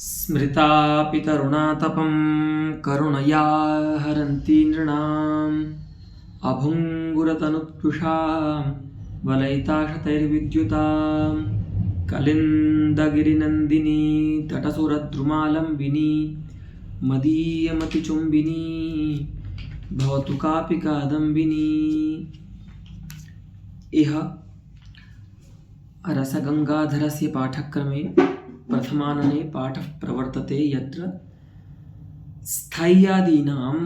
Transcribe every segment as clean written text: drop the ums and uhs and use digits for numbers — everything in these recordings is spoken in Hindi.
स्मृतापि तरुणातपं करुणया हरन्ति नृणाम् अभुङ्गुरतनुत्कृशां वलयिताशतैर्विद्युतां कलिन्दगिरिनन्दिनी तटसुरद्रुमालम्बिनी मदीयमतिचुम्बिनी भवतु कापि कादम्बिनी। इह रसगंगाधरस्य पाठक्रमे प्रथमानने पाठः प्रवर्तते यत्र स्थाय्यादीनां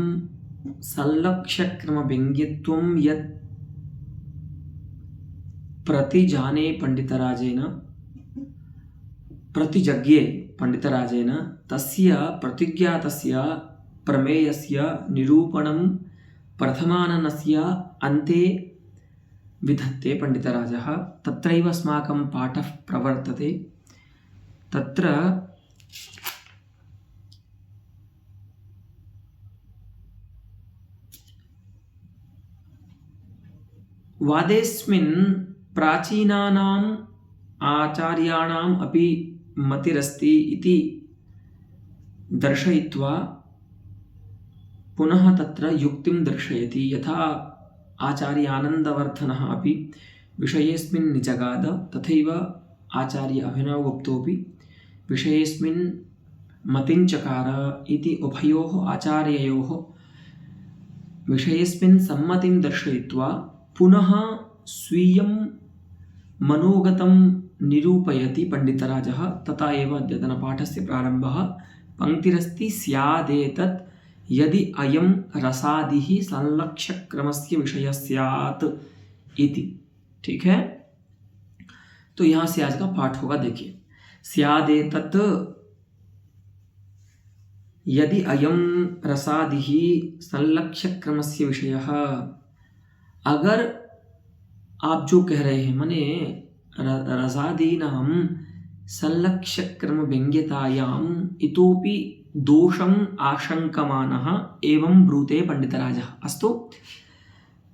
संलक्ष्यक्रमव्यङ्ग्यत्वं यत् प्रतिजाने पंडितराजेन प्रतिजज्ञे पंडितराजेन तस्य प्रतिज्ञातस्य प्रमेयस्य निरूपणं प्रथमाननस्य अन्ते विधत्ते पंडितराजः। तत्रैव अस्माकं पाठः प्रवर्तते। तत्र वादेस्मिन् प्राचीनानाम् आचार्याणाम् अपि मतिरस्ति इति दर्शयित्वा पुनः तत्र युक्तिं दर्शयति। यथा आचार्य आनन्दवर्धनः अपि विषयेऽस्मिन् निजगाद तथैव आचार्य अभिनवगुप्तोऽपि विषयेऽस्मिन् मतिञ्चकार इति उभयोः आचार्ययोः विषयेऽस्मिन् सम्मतिं दर्शयित्वा पुनः स्वीयं मनोगतं निरूपयति पंडितराजः। तथा एव अद्यतनपाठस्य प्रारम्भः। पंक्तिरस्ति स्यादेतत् यदि अयं रसादिः संलक्ष्यक्रमस्य विषयः स्यात् इति। ठीक है, तो यहाँ से आज का पाठ होगा। देखिए, स्यादेतत् यदि अयं रसादिः संलक्ष्यक्रमस्य विषयः। अगर आप जो कह रहे हैं माने रसादीनां संलक्ष्यक्रमव्यङ्ग्यतायाम् इतोपि दोषम् आशंकमानः एवं ब्रूते पंडितराजः। अस्तु,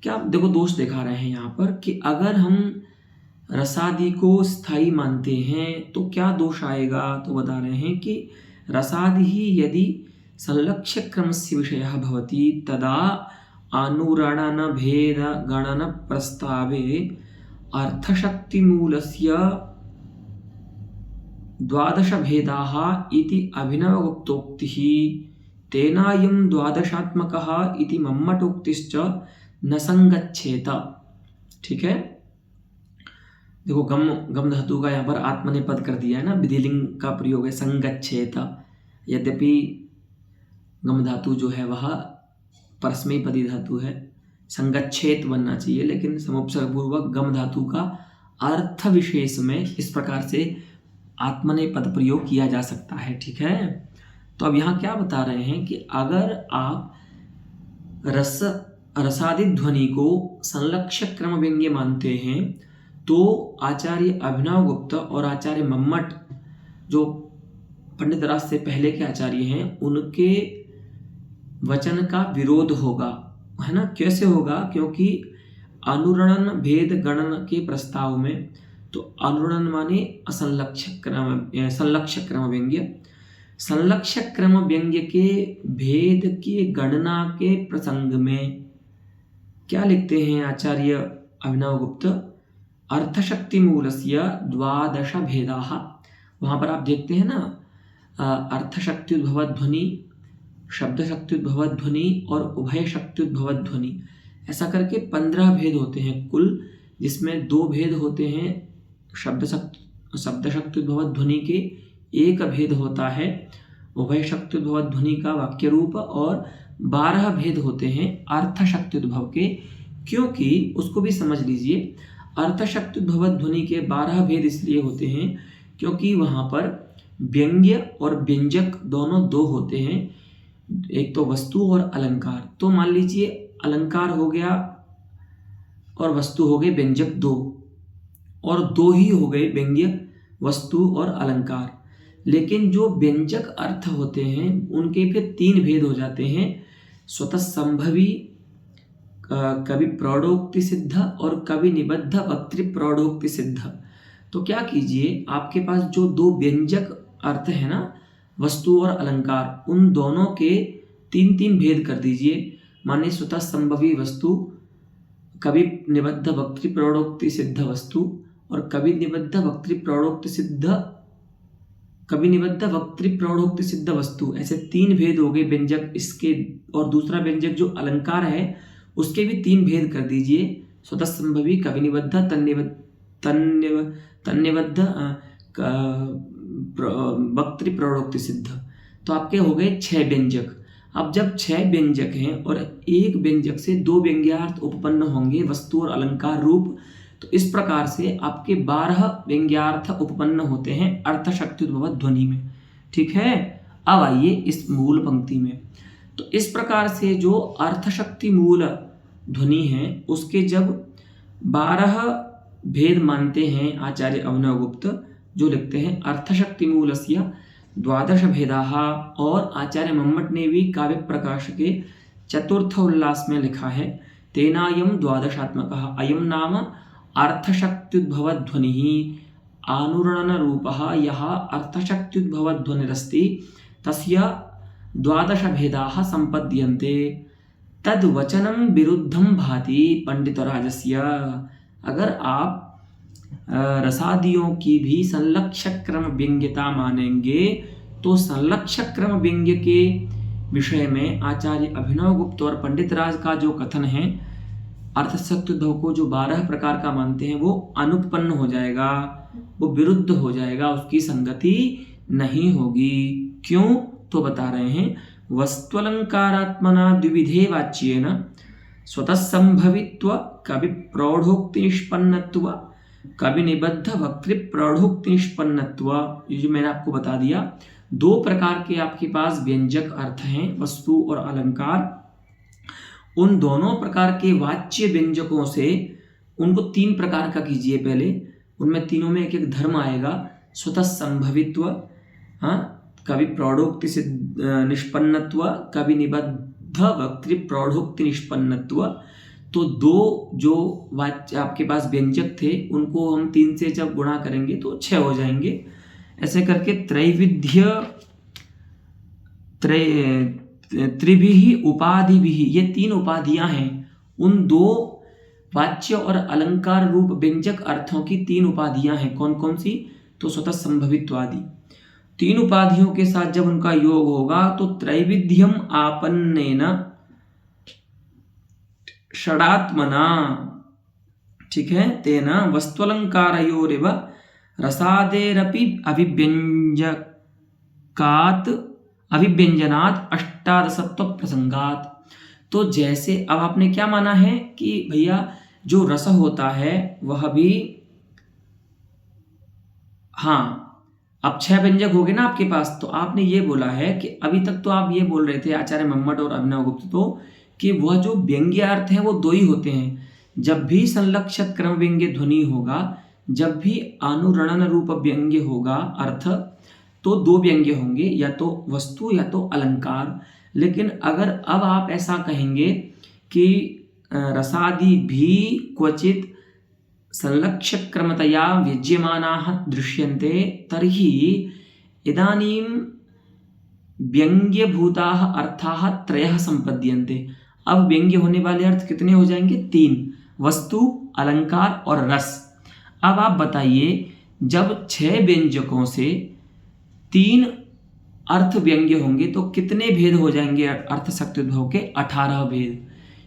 क्या देखो दोष दिखा रहे हैं यहाँ पर कि अगर हम रसादि को स्थायी मानते हैं तो क्या दोष आएगा। तो बता रहे हैं कि रसादि ही यदि संलक्ष्यक्रमस्य विषयः भवति तदा अनुरणन भेद गणन प्रस्तावे अर्थशक्तिमूलस्य द्वादश भेदाः इति अभिनवगुप्तोक्तिः तेनायं द्वादशात्मकः इति मम्मटोक्तिश्च न संगच्छेत। ठीक है, देखो गम धातु का यहाँ पर आत्मनेपद कर दिया है ना, विधिलिंग का प्रयोग है संगच्छेत। यद्यपि गम धातु जो है वह परस्मैपदी धातु है, संगच्छेत बनना चाहिए, लेकिन समुपसर्ग पूर्वक गम धातु का अर्थ विशेष में इस प्रकार से आत्मनेपद प्रयोग किया जा सकता है। ठीक है, तो अब यहाँ क्या बता रहे हैं कि अगर आप रसादि ध्वनि को संलक्ष्य क्रम व्यंग्य मानते हैं तो आचार्य अभिनवगुप्त और आचार्य मम्मट जो पंडित राज से पहले के आचार्य हैं उनके वचन का विरोध होगा, है ना। कैसे होगा, क्योंकि अनुरणन भेद गणन के प्रस्ताव में, तो अनुरणन माने संलक्ष्य क्रम व्यंग्य, संलक्ष्य क्रम व्यंग्य के भेद की गणना के प्रसंग में क्या लिखते हैं आचार्य अभिनवगुप्त, अर्थशक्ति मूलस्य द्वादश भेदाः। वहाँ पर आप देखते हैं ना, अर्थशक्त्युद्भव ध्वनि, शब्द शक्त्युद्भव ध्वनि और उभय शक्त्युद्भव ध्वनि, ऐसा करके 15 भेद होते हैं कुल, जिसमें 2 भेद होते हैं शब्द शक्त्युद्भव ध्वनि के, एक भेद होता है उभय शक्त्युद्भव ध्वनि का वाक्य रूप, और 12 भेद होते हैं अर्थ शक्त्युद्भव के। क्योंकि उसको भी समझ लीजिए, अर्थ शक्त्युद्भव ध्वनि के 12 भेद इसलिए होते हैं क्योंकि वहाँ पर व्यंग्य और व्यंजक दोनों 2 होते हैं, एक तो वस्तु और अलंकार। तो मान लीजिए अलंकार हो गया और वस्तु हो गए व्यंजक 2, और 2 ही हो गए व्यंग्य, वस्तु और अलंकार। लेकिन जो व्यंजक अर्थ होते हैं उनके फिर 3 भेद हो जाते हैं, स्वतः संभवी, कवि प्रौढ़ोक्ति सिद्ध और कवि निबद्ध वक्तृ प्रौढ़ोक्ति सिद्ध। तो क्या कीजिए, आपके पास जो 2 व्यंजक अर्थ है ना, वस्तु और अलंकार, उन दोनों के तीन तीन भेद कर दीजिए। माने स्वतः संभवी वस्तु, कवि निबद्ध वक्तृ प्रौढ़ोक्ति सिद्ध वस्तु और कवि निबद्ध वक्तृ प्रौढ़ोक्ति सिद्ध वस्तु, ऐसे तीन भेद हो गए व्यंजक इसके। और दूसरा व्यंजक जो अलंकार है उसके भी तीन भेद कर दीजिए, स्वतः संभवी, कवि निबद्ध, तन्निबद्ध, वक्तृ प्रौढ़ोक्ति सिद्ध। तो आपके हो गए 6 व्यंजक। अब जब 6 व्यंजक हैं और एक व्यंजक से 2 व्यंग्यार्थ उत्पन्न होंगे वस्तु और अलंकार रूप, तो इस प्रकार से आपके 12 व्यंग्यार्थ उत्पन्न होते हैं अर्थशक्त्युद्भव ध्वनि में। ठीक है, अब आइए इस मूल पंक्ति में। तो इस प्रकार से जो अर्थशक्ति मूल ध्वनि है उसके जब 12 भेद मानते हैं आचार्य अभिनवगुप्त, जो लिखते हैं अर्थशक्ति मूलस्य 12 भेदाः, और आचार्य मम्मट ने भी काव्य प्रकाश के चतुर्थ उल्लास में लिखा है तेनायम 12आत्मकः अयम नाम अर्थशक्त्युद्भव ध्वनिः आनुरणन रूपः यः अर्थशक्त्युद्भव ध्वनिरस्ति तस्य 12 भेदाः संपद्यन्ते तद वचनं विरुद्धं भाति पंडितराजस्य। अगर आप रसादियों की भी संलक्षक क्रम व्यंग्यता मानेंगे तो संलक्षक क्रम व्यंग्य के विषय में आचार्य अभिनवगुप्त और पंडितराज का जो कथन है अर्थशक्त्युद्भव को जो 12 प्रकार का मानते हैं वो अनुपन्न हो जाएगा, वो विरुद्ध हो जाएगा, उसकी संगति नहीं होगी। क्यों? तो बता रहे हैं वस्त्वलंकारात्मना द्विविधे वाच्येन स्वतः संभवित्व कवि प्रौढ़ोक्ति निष्पन्नत्व कवि निबद्ध वक्तृ प्रौढ़ोक्ति निष्पन्नत्व। ये जो मैंने आपको बता दिया 2 प्रकार के आपके पास व्यंजक अर्थ हैं वस्तु और अलंकार। उन दोनों प्रकार के वाच्य व्यंजकों से उनको 3 प्रकार का कीजिए पहले, उनमें तीनों में एक एक धर्म आएगा। स्वतः संभवित्व, कवि प्रौढ़ोक्ति से निष्पन्नत्व, कवि निबद्ध वक्तृ प्रौढ़ोक्ति निष्पन्नत्व। तो 2 जो वाच्य आपके पास व्यंजक थे उनको हम 3 से जब गुणा करेंगे तो 6 हो जाएंगे। ऐसे करके त्रैविध्य त्रिभिः उपाधिभिः, ये 3 उपाधियां हैं। उन 2 वाच्य और अलंकार रूप व्यंजक अर्थों की 3 उपाधियां हैं। कौन कौन सी? तो स्वतः संभवित्वादि 3 उपाधियों के साथ जब उनका योग होगा तो त्रैविध्यम आपन्नेन षडात्मना, ठीक है, तेना वस्त्वलंकारयोरेव रसादेरपि अभिव्यंजनात् अष्टादशत्व प्रसंगात। तो जैसे अब आपने क्या माना है कि भैया जो रस होता है वह भी, अब 6 व्यंजक हो गए ना आपके पास। तो आपने ये बोला है कि अभी तक तो आप ये बोल रहे थे आचार्य मम्मट और अभिनवगुप्त तो कि वह जो व्यंग्य अर्थ है वो 2 ही होते हैं। जब भी संलक्षक क्रम व्यंग्य ध्वनि होगा, जब भी अनुरणन रूप व्यंग्य होगा अर्थ, तो 2 व्यंग्य होंगे, या तो वस्तु या तो अलंकार। लेकिन अगर अब आप ऐसा कहेंगे कि रसादि भी क्वचित संलक्षक क्रमतया व्यज्यमानाः दृश्यन्ते तर्हि इदानीं व्यंग्यभूताः अर्थाः 3 संपद्यन्ते। अब व्यंग्य होने वाले अर्थ कितने हो जाएंगे? 3, वस्तु, अलंकार और रस। अब आप बताइए जब 6 व्यंजकों से 3 अर्थ व्यंग्य होंगे तो कितने भेद हो जाएंगे अर्थशक्त्युद्भव के? 18 भेद,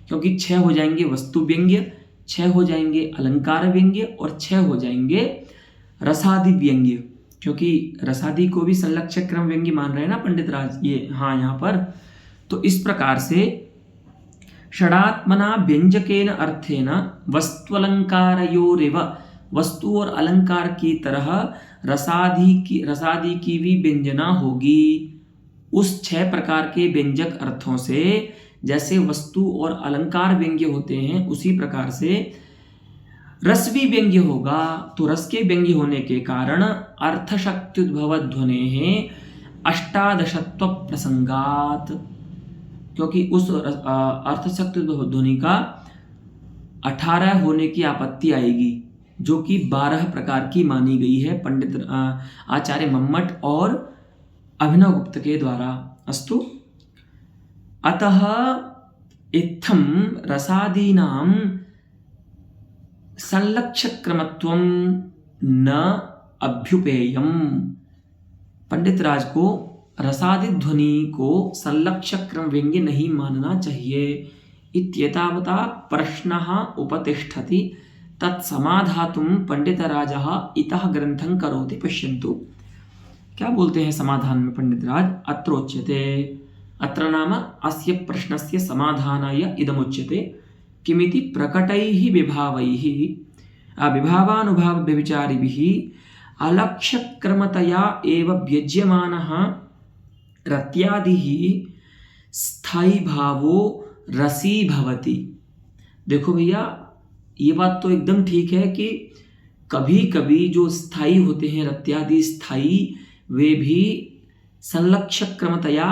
क्योंकि 6 हो जाएंगे वस्तु व्यंग्य, 6 हो जाएंगे अलंकार व्यंग्य और 6 हो जाएंगे रसादि व्यंग्य, क्योंकि रसादि को भी संलक्षक क्रम व्यंग्य मान रहे हैं ना पंडितराज, ये यहाँ पर। तो इस प्रकार से षडात्मना व्यंजकेन अर्थेन वस्त्वलंकारयोरेव, वस्तु और अलंकार की तरह रसादि की भी व्यंजना होगी। उस 6 प्रकार के व्यंजक अर्थों से जैसे वस्तु और अलंकार व्यंग्य होते हैं उसी प्रकार से रस भी व्यंग्य होगा। तो रस के व्यंग्य होने के कारण अर्थशक्त्युद्भव ध्वनेः अष्टादशत्व प्रसंगात, क्योंकि उस अर्थशक्त्युद्भव ध्वनि का 18 होने की आपत्ति आएगी, जो कि 12 प्रकार की मानी गई है पंडित आचार्य मम्मट और अभिनवगुप्त के द्वारा। अस्तु, अतः इत्थं रसादीनां संलक्ष्यक्रमत्वं न अभ्युपेयम्। पंडित राज को रसादि ध्वनि को संलक्ष्यक्रम व्यंग्य नहीं मानना चाहिए। इत्येतावता प्रश्नः उपतिष्ठति, तत्समाधातुं पंडितराजः इतः ग्रंथं करोति। पश्यन्तु क्या बोलते हैं समाधान में पंडित राज। अत्रोच्यते, अत्र नाम अस्य प्रश्नस्य समाधानाय इदमुच्यते। किमिति प्रकटैः विभावैः विभावानुभाव व्यभिचारिभिः अलक्ष्यक्रमतया एव व्यज्यमानः रत्यादिः स्थायी भावो रसी भवति। देखो भैया, ये बात तो एकदम ठीक है कि कभी कभी जो स्थायी होते हैं रत्यादि स्थायी, वे भी संलक्ष्यक्रमतया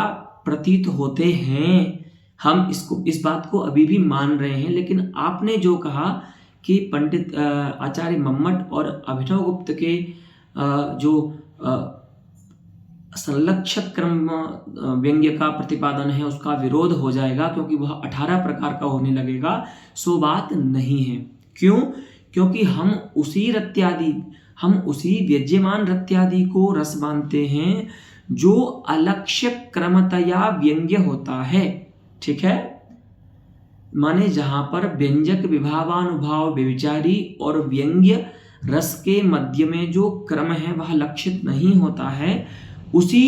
प्रतीत होते हैं। हम इस बात को अभी भी मान रहे हैं। लेकिन आपने जो कहा कि पंडित आचार्य मम्मट और अभिनवगुप्त के जो संलक्ष्यक्रम व्यंग्य का प्रतिपादन है उसका विरोध हो जाएगा, क्योंकि वह 18 प्रकार का होने लगेगा। सो बात नहीं है। क्यों? क्योंकि हम उसी व्यज्यमान रत्यादि को रस मानते हैं जो अलक्ष्य क्रमतया व्यंग्य होता है। ठीक है, माने जहां पर व्यंजक विभावानुभाव व्यभिचारी और व्यंग्य रस के मध्य में जो क्रम है वह लक्षित नहीं होता है, उसी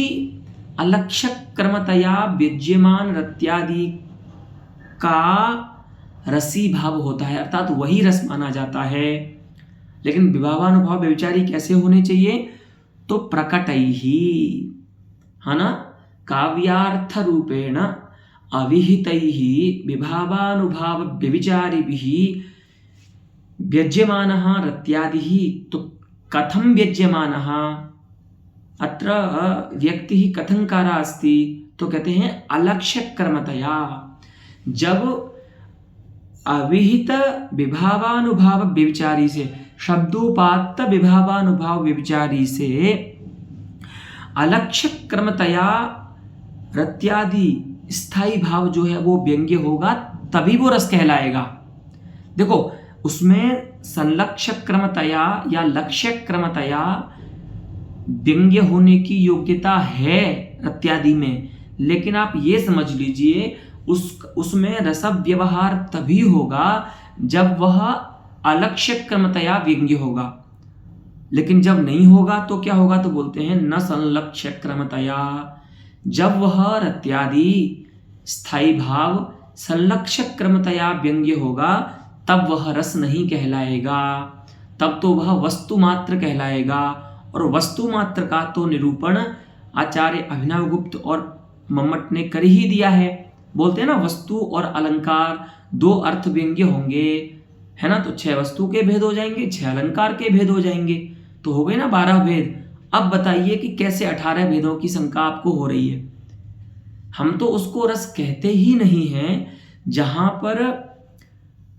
अलक्ष्य क्रमतया व्यज्यमान रत्यादि का रसी भाव होता है, अर्थात वही रस माना जाता है। लेकिन विभावानुभाव व्यभिचारी कैसे होने चाहिए? तो प्रकटैहि, है ना, काव्यार्थ रूपेण अविहितैः विभावानुभाव व्यभिचारिभिः व्यज्यमानः रत्यादिः। तो कथं व्यज्यमानः? अत्र व्यक्तिः कथंकारा अस्ति, तो कहते हैं अलक्ष्यक्रमतया। जब अविहित विभावानुभाव व्यभिचारी से, शब्दोपात्त विभावानुभाव व्यभिचारी से अलक्ष्यक्रमतया रत्यादि स्थायी भाव जो है वो व्यंग्य होगा, तभी वो रस कहलाएगा। देखो, उसमें संलक्ष्यक्रमतया या लक्ष्यक्रमतया व्यंग्य होने की योग्यता है रत्यादि में, लेकिन आप ये समझ लीजिए उसमें रस व्यवहार तभी होगा जब वह अलक्ष्यक्रमतया व्यंग्य होगा। लेकिन जब नहीं होगा तो क्या होगा? तो बोलते हैं न संलक्ष्यक्रमतया। जब वह रत्यादि स्थायी भाव संलक्ष्यक्रमतया व्यंग्य होगा तब वह रस नहीं कहलाएगा, तब तो वह वस्तु मात्र कहलाएगा। और वस्तु मात्र का तो निरूपण आचार्य अभिनवगुप्त और मम्मट ने कर ही दिया है। बोलते हैं ना, वस्तु और अलंकार 2 अर्थ व्यंग्य होंगे, है ना, तो 6 वस्तु के भेद हो जाएंगे, 6 अलंकार के भेद हो जाएंगे, तो हो गए ना 12 भेद। अब बताइए कि कैसे 18 भेदों की शंका आपको हो रही है? हम तो उसको रस कहते ही नहीं हैं जहां पर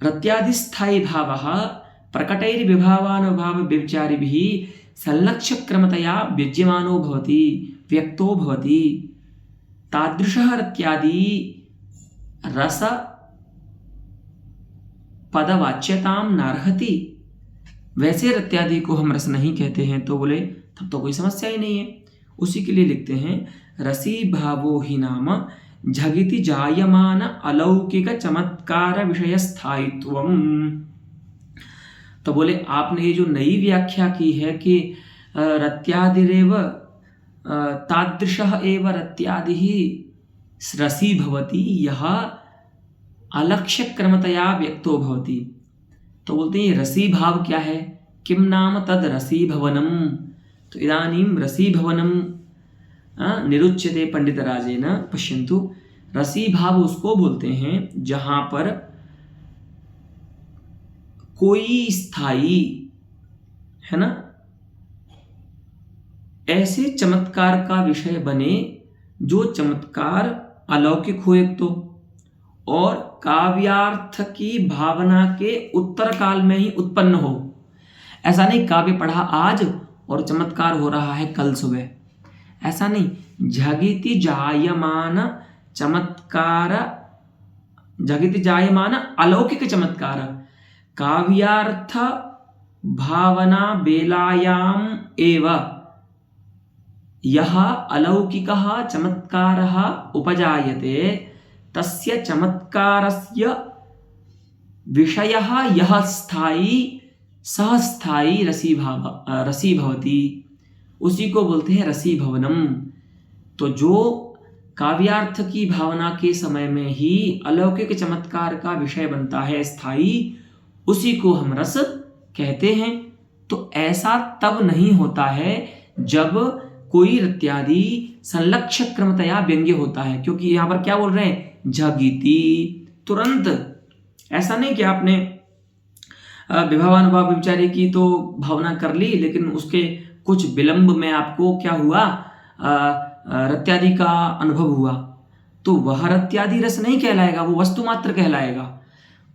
रत्यादिस्थायी भावः प्रकटैर् विभावानुभाव व्यभिचारिभिः संलक्ष्यक्रमतया व्यज्यमानो भवति, व्यक्तो भवति। तादृशः रत्यादि रस पदवाच्यतां नार्हति। वैसे रत्यादि को हम रस नहीं कहते हैं, तो बोले तब तो कोई समस्या ही नहीं है। उसी के लिए लिखते हैं रसी भावो ही नाम झगिति जायमान अलौकिक चमत्कार विषय स्थायित्वम्। तो बोले आपने ये जो नई व्याख्या की है कि रत्यादिरेव तादृशः एव रत्यादिः रसी भवति, यह अलक्ष्यक्रमतया व्यक्तो भवति। तो बोलते हैं रसी भाव क्या है? किम नाम तद रसी भवनम। तो इदानीं रसी भवनम निरुच्यते पंडितराजेन। पश्यन्तु, रसी भाव उसको बोलते हैं जहां पर कोई स्थायी, है ना, ऐसे चमत्कार का विषय बने जो चमत्कार अलौकिक हो एक तो, और काव्यार्थ की भावना के उत्तर काल में ही उत्पन्न हो। ऐसा नहीं काव्य पढ़ा आज और चमत्कार हो रहा है कल सुबह, ऐसा नहीं, झगिति जायमान चमत्कार, झगिति जायमान अलौकिक चमत्कार, काव्यार्थ भावना बेलायाम एव यः अलौकिकः चमत्कारः उपजायते तस्य चमत्कारस्य विषयः यः स्थायी सह स्थायी रसी भवति, उसी को बोलते हैं रसी भवनम। तो जो काव्यार्थ की भावना के समय में ही अलौकिक चमत्कार का विषय बनता है स्थायी, उसी को हम रस कहते हैं। तो ऐसा तब नहीं होता है जब कोई रत्यादि संलक्ष्य क्रमतया व्यंग्य होता है, क्योंकि यहां पर क्या बोल रहे हैं, झगिति, तुरंत। ऐसा नहीं कि आपने विभावानुभाव विचारी की तो भावना कर ली, लेकिन उसके कुछ विलंब में आपको क्या हुआ, रत्यादि का अनुभव हुआ, तो वह रत्यादि रस नहीं कहलाएगा, वो वस्तु मात्र कहलाएगा।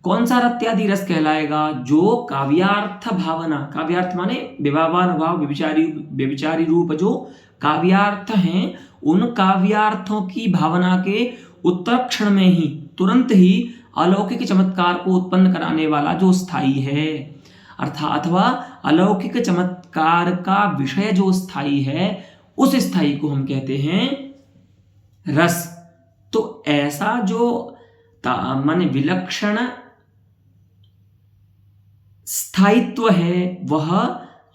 कौन सा रत्यादि रस कहलाएगा, जो काव्यार्थ भावना, काव्यार्थ माने विभावानुभाव व्यभिचारी रूप जो काव्यार्थ हैं, उन काव्यार्थों की भावना के उत्तर क्षण में ही, तुरंत ही अलौकिक चमत्कार को उत्पन्न कराने वाला जो स्थायी है, अर्थात अथवा अलौकिक चमत्कार का विषय जो स्थायी है, उस स्थायी को हम कहते हैं रस। तो ऐसा जो माने विलक्षण स्थायित्व है, वह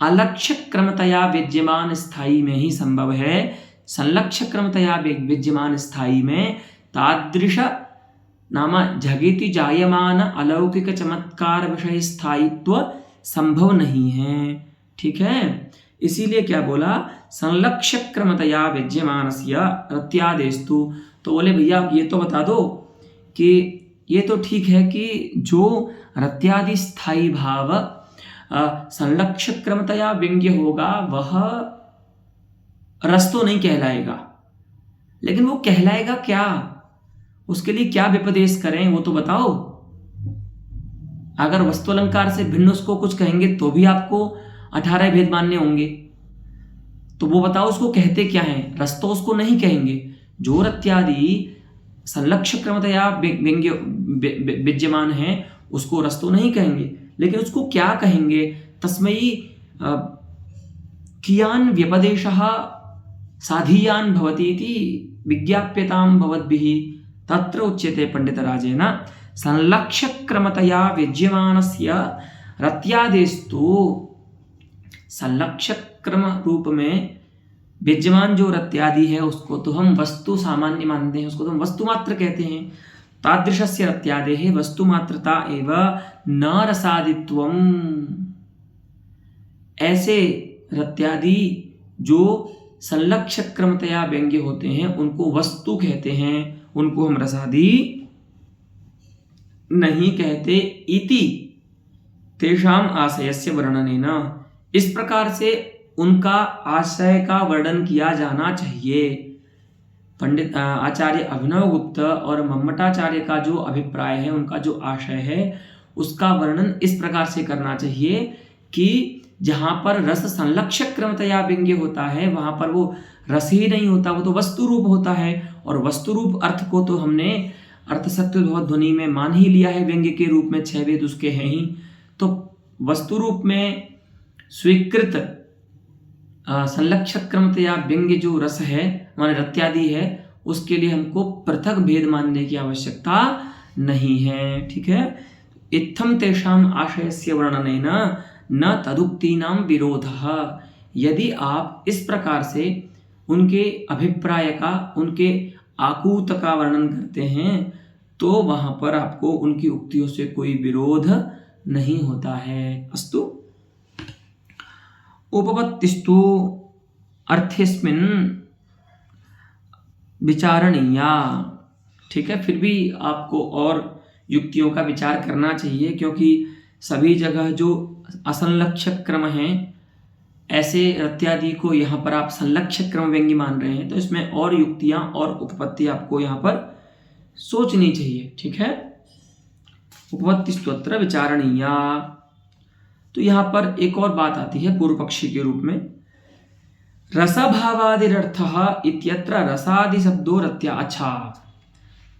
अलक्ष्य क्रमतया विद्यमान स्थायी में ही संभव है। संलक्ष्य क्रमतया विद्यमान स्थायी में तादृश नाम झगिति जायमान अलौकिक चमत्कार विषय स्थायित्व संभव नहीं है। ठीक है, इसीलिए क्या बोला, संलक्ष्य क्रमतया विद्यमानस्य रत्यादेस्तु। तो बोले भैया आप ये तो बता दो कि ये तो ठीक है कि जो रत्यादि स्थायी भाव संलक्ष्य क्रमतया व्यंग्य होगा वह रस तो नहीं कहलाएगा, लेकिन वो कहलाएगा क्या, उसके लिए क्या विपदेश करें वो तो बताओ। अगर वस्तु अलंकार से भिन्न उसको कुछ कहेंगे तो भी आपको 18 भेद मानने होंगे, तो वो बताओ उसको कहते क्या है। रस तो उसको नहीं कहेंगे, जो रत्यादि संलक्ष्य क्रमतया व्यंग्य विद्यमान है उसको रस तो नहीं कहेंगे, लेकिन उसको क्या कहेंगे, तस्मयी कियान व्यपदेशः साधीयान भवति इति विज्ञाप्यतां भवद्भिः तत्र उच्यते पंडितराजेन संलक्ष्य क्रमतया विद्यमानस्य रत्यादेस्तु। संलक्ष्य क्रम रूप में विद्यमान जो रत्यादि है उसको तो हम वस्तु सामान्य मानते हैं, उसको तो हम वस्तु मात्र कहते हैं। तादृशस्य रत्यादेः वस्तु मात्रता एव न रसादित्वम्। ऐसे रत्यादि जो संलक्ष्य क्रमतया व्यंग्य होते हैं उनको वस्तु कहते हैं, उनको हम रसादि नहीं कहते। इति तेषाम आशयस्य वर्णनेन, इस प्रकार से उनका आशय का वर्णन किया जाना चाहिए। पंडित आचार्य अभिनव गुप्त और मम्मटाचार्य का जो अभिप्राय है, उनका जो आशय है, उसका वर्णन इस प्रकार से करना चाहिए कि जहाँ पर रस संलक्ष्य क्रमतया व्यंग्य होता है वहाँ पर वो रस ही नहीं होता, वो तो वस्तु रूप होता है। और वस्तु रूप अर्थ को तो हमने अर्थसत्वोद्भव ध्वनि में मान ही लिया है, व्यंग्य के रूप में 6 वेद उसके हैं ही। तो वस्तु रूप में स्वीकृत संलक्ष्य क्रमतया व्यंग्य जो रस है माने रत्यादि है, उसके लिए हमको पृथक भेद मानने की आवश्यकता नहीं है। ठीक है, इत्थम तेषाम आशयस्य वर्णनेन न तदुक्तीनां विरोधः। यदि आप इस प्रकार से उनके अभिप्राय का, उनके आकूत का वर्णन करते हैं तो वहां पर आपको उनकी उक्तियों से कोई विरोध नहीं होता है। अस्तु, उपपत्तिस्तु अर्थेस्मिन् विचारणीया। ठीक है, फिर भी आपको और युक्तियों का विचार करना चाहिए, क्योंकि सभी जगह जो असंलक्ष्य क्रम हैं, ऐसे रत्यादि को यहाँ पर आप संलक्ष्य क्रम व्यंग्य मान रहे हैं, तो इसमें और युक्तियां और उपपत्ति आपको यहाँ पर सोचनी चाहिए। ठीक है, उपपत्तिस्तु अत्र विचारणीया। तो यहाँ पर एक और बात आती है पूर्व पक्षी के रूप में। रसभावादिरर्थः इत्यत्र रसादि शब्दो रत्या। अच्छा,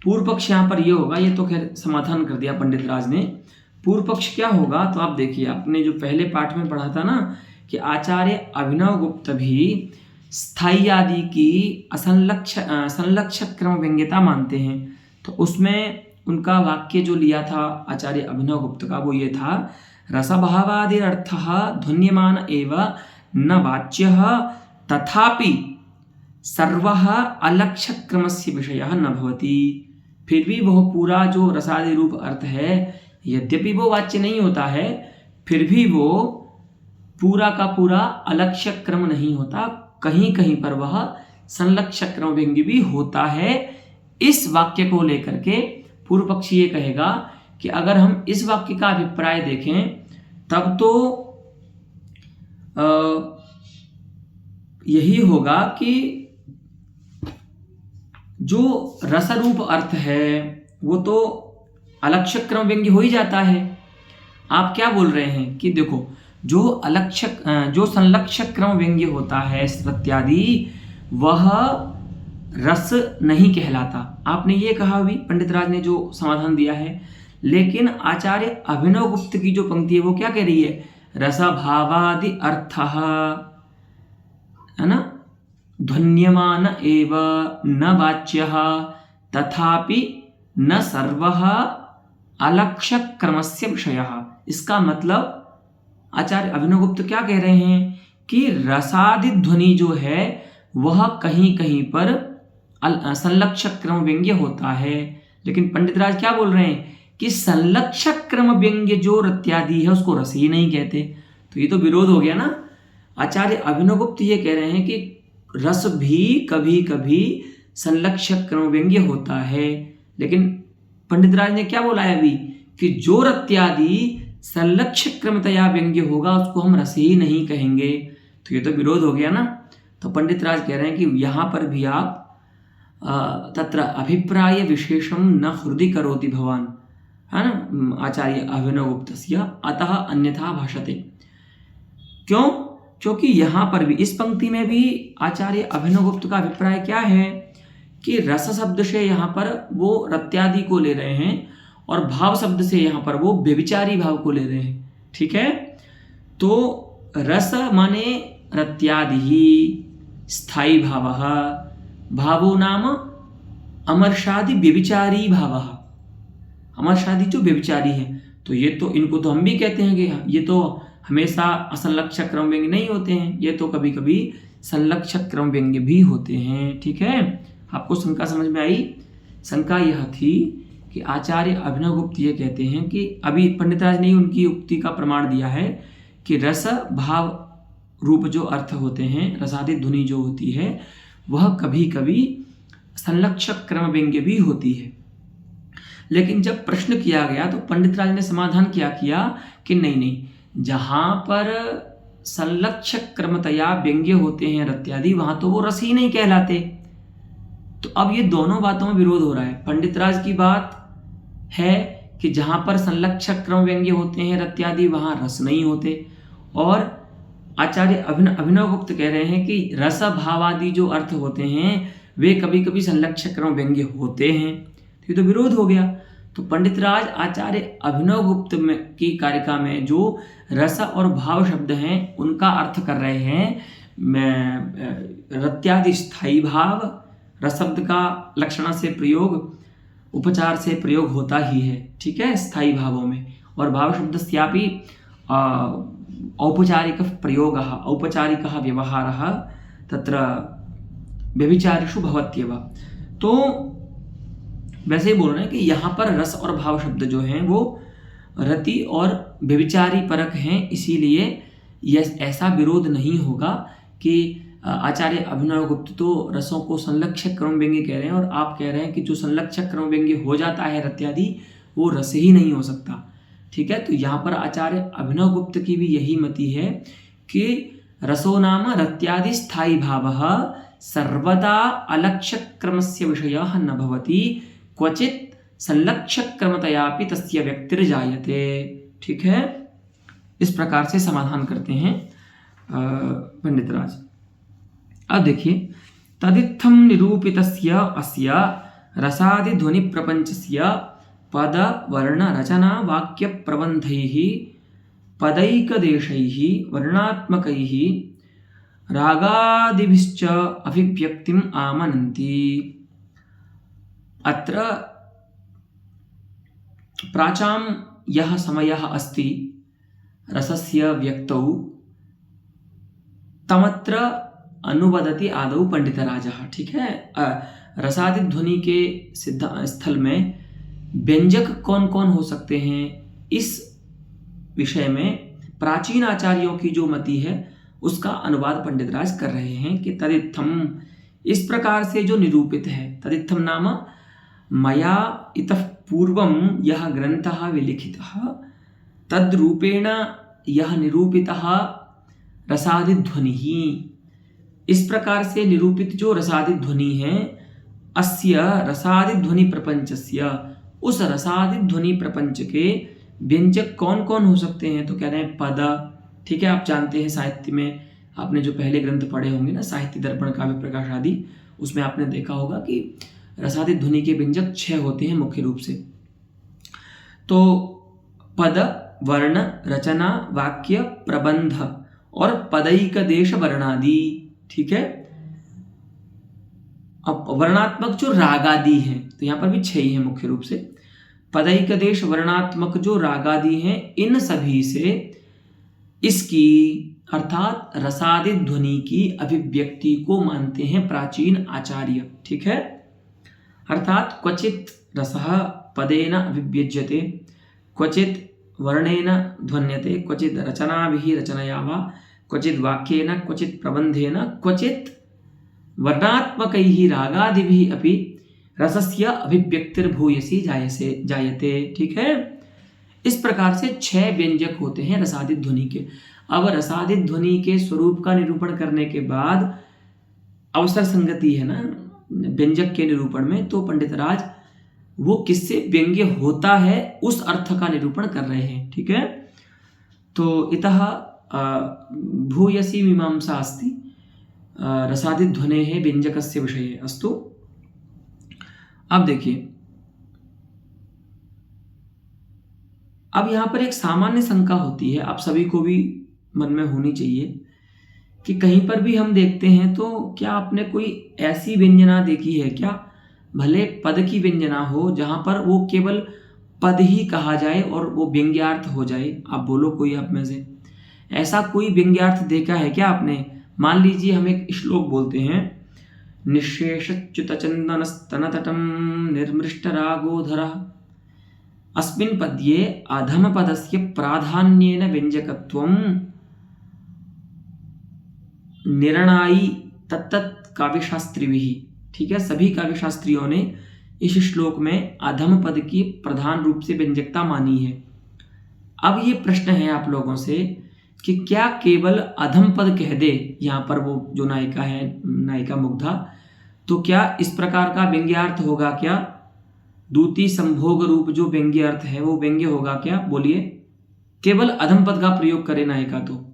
पूर्व पक्ष यहाँ पर ये होगा, ये तो खैर समाधान कर दिया पंडित राज ने। पूर्व पक्ष क्या होगा, तो आप देखिए, आपने जो पहले पाठ में पढ़ा था ना कि आचार्य अभिनव गुप्त भी स्थाई आदि की संलक्षक क्रम व्यंग्यता मानते हैं। तो उसमें उनका वाक्य जो लिया था आचार्य अभिनव गुप्त का, वो ये था, रसभावादिरर्थः ध्वन्यमान एव न वाच्यः तथापि सर्वः अलक्षक्रमस्य विषयः न भवति। फिर भी वह पूरा जो रसादि रूप अर्थ है, यद्यपि वो वाच्य नहीं होता है, फिर भी वो पूरा का पूरा अलक्षक क्रम नहीं होता, कहीं कहीं पर वह संलक्षक क्रम व्यंग्य भी होता है। इस वाक्य को लेकर के पूर्व पक्षी ये कहेगा कि अगर हम इस वाक्य का अभिप्राय देखें तब तो यही होगा कि जो रसरूप अर्थ है वो तो अलक्षक क्रम व्यंग्य हो ही जाता है। आप क्या बोल रहे हैं कि देखो, जो संलक्षक क्रम व्यंग्य होता है इत्यादि, वह रस नहीं कहलाता। आपने ये कहा भी, पंडित राज ने जो समाधान दिया है। लेकिन आचार्य अभिनव गुप्त की जो पंक्ति है वो क्या कह रही है, रसभावादि अर्थः, है ना, ध्वन्यमान एव न वाच्यः तथापि न सर्वः अलक्षक क्रमस्य विषयः। इसका मतलब आचार्य अभिनव गुप्त क्या कह रहे हैं कि रसादि ध्वनि जो है वह कहीं कहीं पर संलक्षक क्रम व्यंग्य होता है। लेकिन पंडित राज क्या बोल रहे हैं कि संलक्षक क्रम व्यंग्य जो रत्यादि है उसको रस ही नहीं कहते। तो ये तो विरोध हो गया ना। आचार्य अभिनव गुप्त ये कह रहे हैं कि रस भी कभी कभी संलक्षक क्रम व्यंग्य होता है, लेकिन पंडित राज ने क्या बोला है अभी कि जो रत्यादि संलक्षक क्रमतया व्यंग्य होगा उसको हम रस ही नहीं कहेंगे। तो ये तो विरोध हो गया ना। तो पंडित राज कह रहे हैं कि यहाँ पर भी आप तत्र अभिप्राय विशेषम न हृदि करोति भवान, है ना, आचार्य अभिनव गुप्तस्य अतः अन्यथा भाषते। क्यों? क्योंकि यहाँ पर भी इस पंक्ति में भी आचार्य अभिनव गुप्त का अभिप्राय क्या है कि रस शब्द से यहाँ पर वो रत्यादि को ले रहे हैं और भाव शब्द से यहाँ पर वो व्यभिचारी भाव को ले रहे हैं। ठीक है, तो रस माने रत्यादि ही स्थायी भावः, भावो नाम अमर्षादि व्यभिचारी भावः। अमर्षादि जो व्यभिचारी है, तो ये तो इनको तो हम भी कहते हैं कि ये तो हमेशा असंलक्षक क्रम व्यंग्य नहीं होते हैं, ये तो कभी कभी संलक्षक क्रम व्यंग्य भी होते हैं। ठीक है, आपको शंका समझ में आई? शंका यह थी कि आचार्य अभिनव गुप्त ये कहते हैं कि अभी पंडित राज ने उनकी उक्ति का प्रमाण दिया है कि रस भाव रूप जो अर्थ होते हैं, रसादि ध्वनि जो होती है, वह कभी कभी संलक्षक क्रम व्यंग्य भी होती है। लेकिन जब प्रश्न किया गया तो पंडित राज ने समाधान क्या किया कि नहीं, जहाँ पर संलक्षक क्रमतया व्यंग्य होते हैं रत्यादि, वहां तो वो रस ही नहीं कहलाते। तो अब ये दोनों बातों में विरोध हो रहा है। पंडित राज की बात है कि जहां पर संलक्षक क्रम व्यंग्य होते हैं रत्यादि, वहां रस नहीं होते, और आचार्य अभिनव गुप्त कह रहे हैं कि रस भावादि जो अर्थ होते हैं वे कभी कभी संलक्षक क्रम व्यंग्य होते हैं। तो ये तो विरोध हो गया। तो पंडित राज आचार्य अभिनव गुप्त की कारिका में जो रस और भाव शब्द हैं उनका अर्थ कर रहे हैं रत्यादि स्थायी भाव। रस शब्द का लक्षणा से प्रयोग, उपचार से प्रयोग होता ही है, ठीक है, स्थायी भावों में। और भाव शब्द स्यापि औपचारिक प्रयोग, औपचारिक व्यवहार तत्र व्यभिचारिषु भवत्येव। तो वैसे ही बोल रहे हैं कि यहाँ पर रस और भाव शब्द जो हैं वो रति और व्यभिचारी परक हैं, इसीलिए यह ऐसा विरोध नहीं होगा कि आचार्य अभिनव गुप्त तो रसों को संलक्षक क्रम व्यंग्य कह रहे हैं और आप कह रहे हैं कि जो संलक्षक क्रम व्यंग्य हो जाता है रत्यादि, वो रस ही नहीं हो सकता। ठीक है, तो यहाँ पर आचार्य अभिनव गुप्त की भी यही मति है कि रसो नाम रत्यादि स्थायी भावः सर्वदा अलक्षक क्रमस्य विषयः न भवति, क्वचित संलक्षक क्रमतयापि तस्य व्यक्तिर्जायते। ठीक है, इस प्रकार से समाधान करते हैं पंडित राज। अब देखिए, तदित्थं निरूपितस्य अस्य रसादिध्वनिप्रपञ्चस्य पदवर्णरचनावाक्यप्रबन्धैः पदैकदेशैः वर्णात्मकैः रागादिभिश्च अभिव्यक्तिम् आमनन्ति। अत्र प्राचां यः समयः अस्ति रसस्य व्यक्तौ तमत्र अनुवदति आदौ पंडितराजः। ठीक है, रसादि ध्वनि के स्थल में व्यंजक कौन कौन हो सकते हैं, इस विषय में प्राचीन आचार्यों की जो मति है उसका अनुवाद पंडितराज कर रहे हैं कि तदित्थम, इस प्रकार से जो निरूपित है, तदित्थम नाम मया इतः पूर्वं यः ग्रंथः विलिखितः तद्रूपेण यः निरूपितः रसादिध्वनिः, इस प्रकार से निरूपित जो रसादिध्वनि है, अस्य रसादिध्वनि प्रपंचस्य, उस रसादिध्वनि प्रपंच के व्यंजक कौन कौन हो सकते हैं, तो कह रहे हैं पद। ठीक है, आप जानते हैं साहित्य में आपने जो पहले ग्रंथ पढ़े होंगे ना, साहित्य दर्पण काव्य प्रकाश आदि, उसमें आपने देखा होगा कि रसादिध्वनि के व्यंजक 6 होते हैं मुख्य रूप से। तो पद, वर्ण, रचना, वाक्य, प्रबंध और पदैक देश वर्णादि। ठीक है, अब वर्णात्मक जो रागादि हैं, तो यहाँ पर भी 6 ही है मुख्य रूप से। पदैक देश वर्णात्मक जो रागादि हैं, इन सभी से इसकी अर्थात रसादि ध्वनि की अभिव्यक्ति को मानते हैं प्राचीन आचार्य। ठीक है, अर्थात क्वचित रसः पदेन अभिव्यज्यते, क्वचित वर्णेन ध्वन्यते, क्वचित रचनाभिः रचनया वा, क्वचित वाक्येन, क्वचित प्रबंधेन, क्वचित वर्णात्मकैः रागादिभिः अपि रसस्य अभिव्यक्तिर्भूयसी जायते। ठीक है, इस प्रकार से 6 व्यंजक होते हैं रसादि ध्वनि के। अब रसादि ध्वनि के स्वरूप का निरूपण करने के बाद अवसर संगति है ना व्यंजक के निरूपण में, तो पंडितराज वो किससे व्यंग्य होता है उस अर्थ का निरूपण कर रहे हैं। ठीक है, तो इतः भूयसी मीमांसा अस्ति रसादि ध्वनेः व्यंजकस्य विषये। अस्तु, अब देखिए, अब यहाँ पर एक सामान्य शंका होती है, आप सभी को भी मन में होनी चाहिए कि कहीं पर भी हम देखते हैं तो क्या आपने कोई ऐसी व्यंजना देखी है क्या, भले पद की व्यंजना हो, जहाँ पर वो केवल पद ही कहा जाए और वो व्यंग्यार्थ हो जाए। आप बोलो कोई आप में से ऐसा कोई व्यंग्यार्थ देखा है क्या आपने? मान लीजिए हम एक श्लोक बोलते हैं, निःशेषच्युतचन्दनस्तनतटं निर्मृष्टरागोधरः अस्मिन् पद्ये अधमपदस्य प्राधान्येन व्यंजकत्वं निर्णायी तत्तत् काव्यशास्त्रिभिः। ठीक है, सभी काव्यशास्त्रियों ने इस श्लोक में अधम पद की प्रधान रूप से व्यंजकता मानी है। अब ये प्रश्न है आप लोगों से कि क्या केवल अधम पद कह दे यहाँ पर वो जो नायिका है, नायिका मुग्धा, तो क्या इस प्रकार का व्यंग्यार्थ होगा क्या? दूती संभोग रूप जो व्यंग्य अर्थ है वो व्यंग्य होगा क्या? बोलिए, केवल अधम पद का प्रयोग करे नायिका तो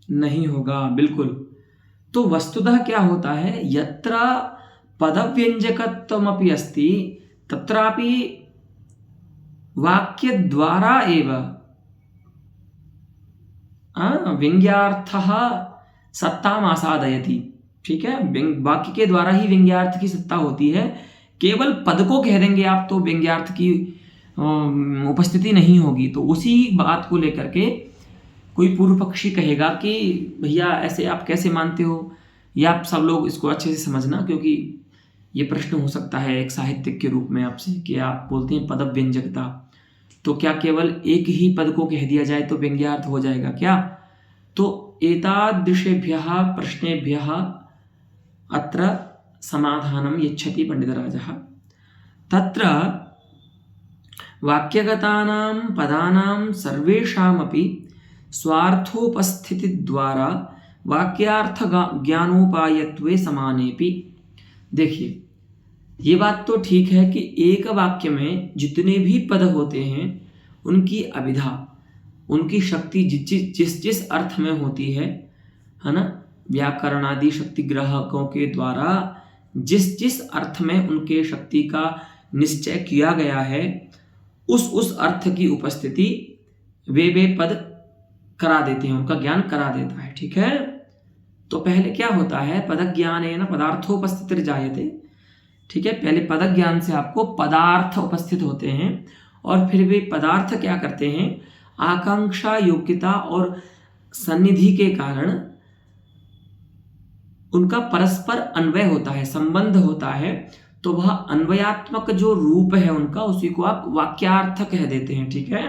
नहीं होगा, बिल्कुल। तो वस्तुतः क्या होता है, यत्र पदव्यंजकत्वमपि अस्ति तत्रापि वाक्य द्वारा एव व्यंग्यार्थः सत्ताम आसादयति। ठीक है, वाक्य के द्वारा ही व्यंग्यार्थ की सत्ता होती है। केवल पद को कह देंगे आप तो व्यंग्यार्थ की उपस्थिति नहीं होगी। तो उसी बात को लेकर के कोई पूर्व पक्षी कहेगा कि भैया ऐसे आप कैसे मानते हो, या आप सब लोग इसको अच्छे से समझना, क्योंकि ये प्रश्न हो सकता है एक साहित्यिक के रूप में आपसे कि आप बोलते हैं पद व्यंजकता, तो क्या केवल एक ही पद को कह दिया जाए तो व्यंग्यार्थ हो जाएगा क्या? तो एतादृशेभ्यः प्रश्नेभ्यः अत्र समाधानं यच्छति पंडितराजः। तत्र वाक्यगतानां पदानां सर्वेषामपि स्वार्थोपस्थिति द्वारा वाक्यार्थ ज्ञानोपायत्वे समानेपि। देखिए, ये बात तो ठीक है कि एक वाक्य में जितने भी पद होते हैं उनकी अभिधा उनकी शक्ति जिस जिस अर्थ में होती है ना, व्याकरण आदि शक्ति ग्राहकों के द्वारा जिस जिस अर्थ में उनके शक्ति का निश्चय किया गया है, उस अर्थ की उपस्थिति वे पद करा देते हैं, उनका ज्ञान करा देता है। ठीक है, तो पहले क्या होता है, पदज्ञानेन पदार्थोपस्थितिर् जायते। ठीक है, पहले पद ज्ञान से आपको पदार्थ उपस्थित होते हैं और फिर वे पदार्थ क्या करते हैं, आकांक्षा, योग्यता और सन्निधि के कारण उनका परस्पर अन्वय होता है, संबंध होता है, तो वह अन्वयात्मक जो रूप है उनका, उसी को आप वाक्यार्थ कह देते हैं। ठीक है,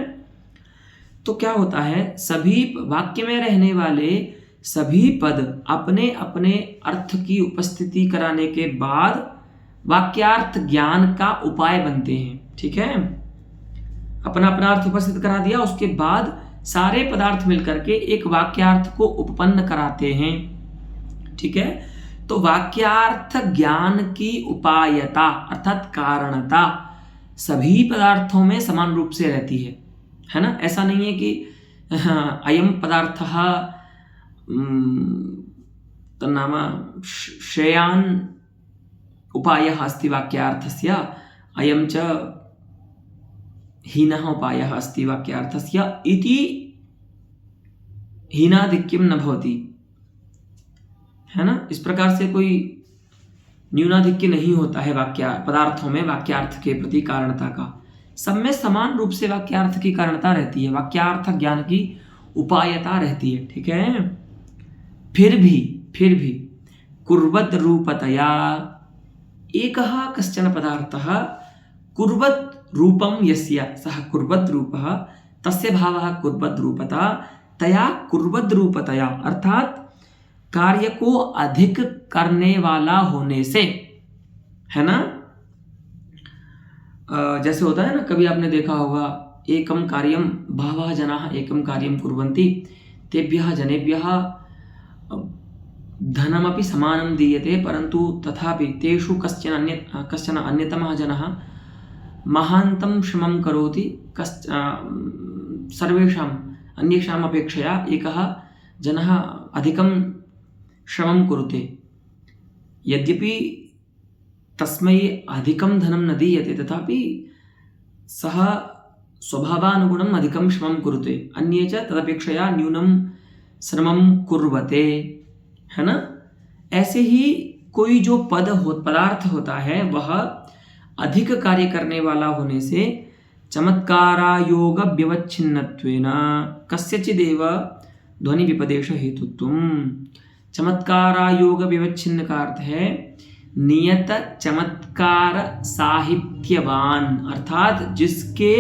तो क्या होता है, सभी वाक्य में रहने वाले सभी पद अपने अपने अर्थ की उपस्थिति कराने के बाद वाक्यार्थ ज्ञान का उपाय बनते हैं। ठीक है, अपना अपना अर्थ उपस्थित करा दिया, उसके बाद सारे पदार्थ मिलकर के एक वाक्यार्थ को उपपन्न कराते हैं। ठीक है, तो वाक्यार्थ ज्ञान की उपायता अर्थात कारणता सभी पदार्थों में समान रूप से रहती है ना। ऐसा नहीं है कि अयम पदार्थः तन्नाम श्रेयान् उपायः अस्ति वाक्यार्थस्य, अयं च हीनः उपायः अस्ति वाक्यार्थस्य इति हीनाधिक्यं न भवति, है ना। इस प्रकार से कोई न्यूनाधिक्य नहीं होता है वाक्य पदार्थों में वाक्यार्थ के प्रति कारणता का, सब में समान रूप से वाक्यार्थ की कारणता रहती है, वाक्यार्थ ज्ञान की उपायता रहती है। ठीक है, फिर भी कुर्वद् रूपतया एकः कश्चन पदार्थः कुर्वद् रूपं यस्य सः कुर्वद् रूपः तस्य भावः कुर्वद् रूपता तया कुर्वद् रूपतया, अर्थात कार्य को अधिक करने वाला होने से, है ना। जैसे होता है ना, कभी आपने देखा होगा, एकम कार्यम बहवः जनाः एकम कार्यम कुर्वन्ति तेभ्यः जनेभ्यः धनमपि समानं दीयते, परन्तु तथापि तेषु कश्चन अन्यतमः जनः महान्तं श्रमं करोति, सर्वेषाम् अन्येषाम् अपेक्षया एकः जनः अधिकं श्रमं कुरुते, यद्यपि तस्मै अधिकं धनं न दीयते तथापि सः स्वभावानुगुणम् अधिकं श्रमं कुरुते, अन्ये च तदपेक्षया न्यूनं श्रमं कुर्वते, है ना। ऐसे ही कोई जो पदार्थ होता है वह अधिक कार्य करने वाला होने से चमत्कारायोग व्यवच्छिन्नत्वेन कस्यचिदेव ध्वनि विपदेश हेतुत्वम्। चमत्कारायोग व्यवच्छिन्न का अर्थ है नियत चमत्कार साहित्यवान, अर्थात जिसके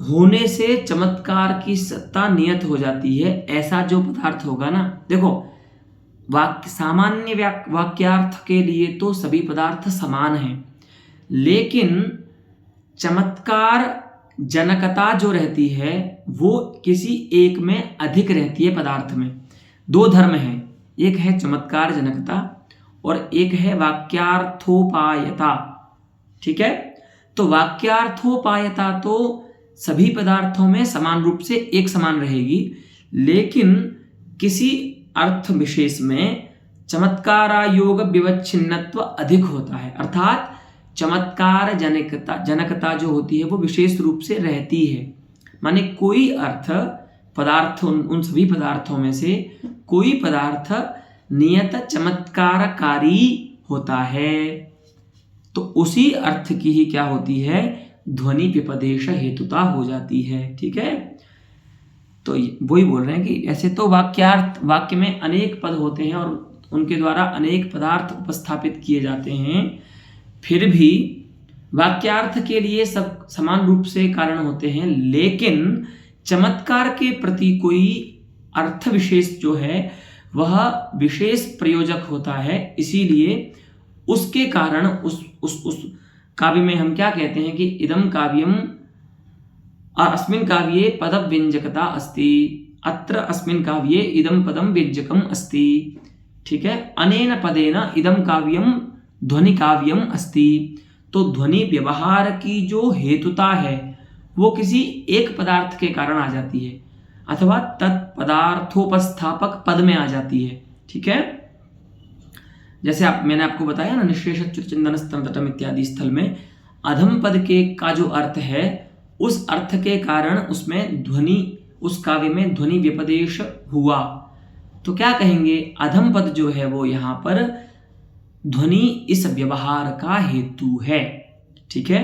होने से चमत्कार की सत्ता नियत हो जाती है, ऐसा जो पदार्थ होगा ना। देखो, सामान्य वाक्यार्थ के लिए तो सभी पदार्थ समान हैं, लेकिन चमत्कार जनकता जो रहती है वो किसी एक में अधिक रहती है। पदार्थ में दो धर्म हैं, एक है चमत्कार जनकता और एक है वाक्यार्थोपायता। ठीक है, तो वाक्यार्थोपायता तो सभी पदार्थों में समान रूप से एक समान रहेगी, लेकिन किसी अर्थ विशेष में चमत्कारायोग विवच्छिन्नत्व अधिक होता है, अर्थात चमत्कार जनकता जो होती है वो विशेष रूप से रहती है। माने कोई अर्थ पदार्थ उन सभी पदार्थों में से कोई पदार्थ नियत चमत्कारकारी होता है, तो उसी अर्थ की ही क्या होती है, ध्वनि विपदेश हेतुता हो जाती है। ठीक है, तो वही बोल रहे हैं कि ऐसे तो वाक्य में अनेक पद होते हैं और उनके द्वारा अनेक पदार्थ उपस्थापित किए जाते हैं, फिर भी वाक्यार्थ के लिए सब समान रूप से कारण होते हैं, लेकिन चमत्कार के प्रति कोई अर्थ विशेष जो है वह विशेष प्रयोजक होता है। इसीलिए उसके कारण उस काव्य में हम क्या कहते हैं कि इदम काव्यम अस्मिन् काव्ये पदव्यंजकता अस्ति, अत्र अस्मिन् काव्ये इदम पदम व्यंजकम अस्ति। ठीक है, अनेन पदेन इदम काव्यम ध्वनि काव्यम अस्ति। तो ध्वनि व्यवहार की जो हेतुता है वो किसी एक पदार्थ के कारण आ जाती है अथवा तत्पदार्थोपस्थापक पद में आ जाती है। ठीक है, जैसे मैंने आपको बताया ना, निःशेष चिंतन स्तम इत्यादि स्थल में अधम पद के का जो अर्थ है, उस अर्थ के कारण उसमें ध्वनि, उस काव्य में ध्वनि व्यपदेश हुआ, तो क्या कहेंगे, अधम पद जो है वो यहाँ पर ध्वनि इस व्यवहार का हेतु है। ठीक है,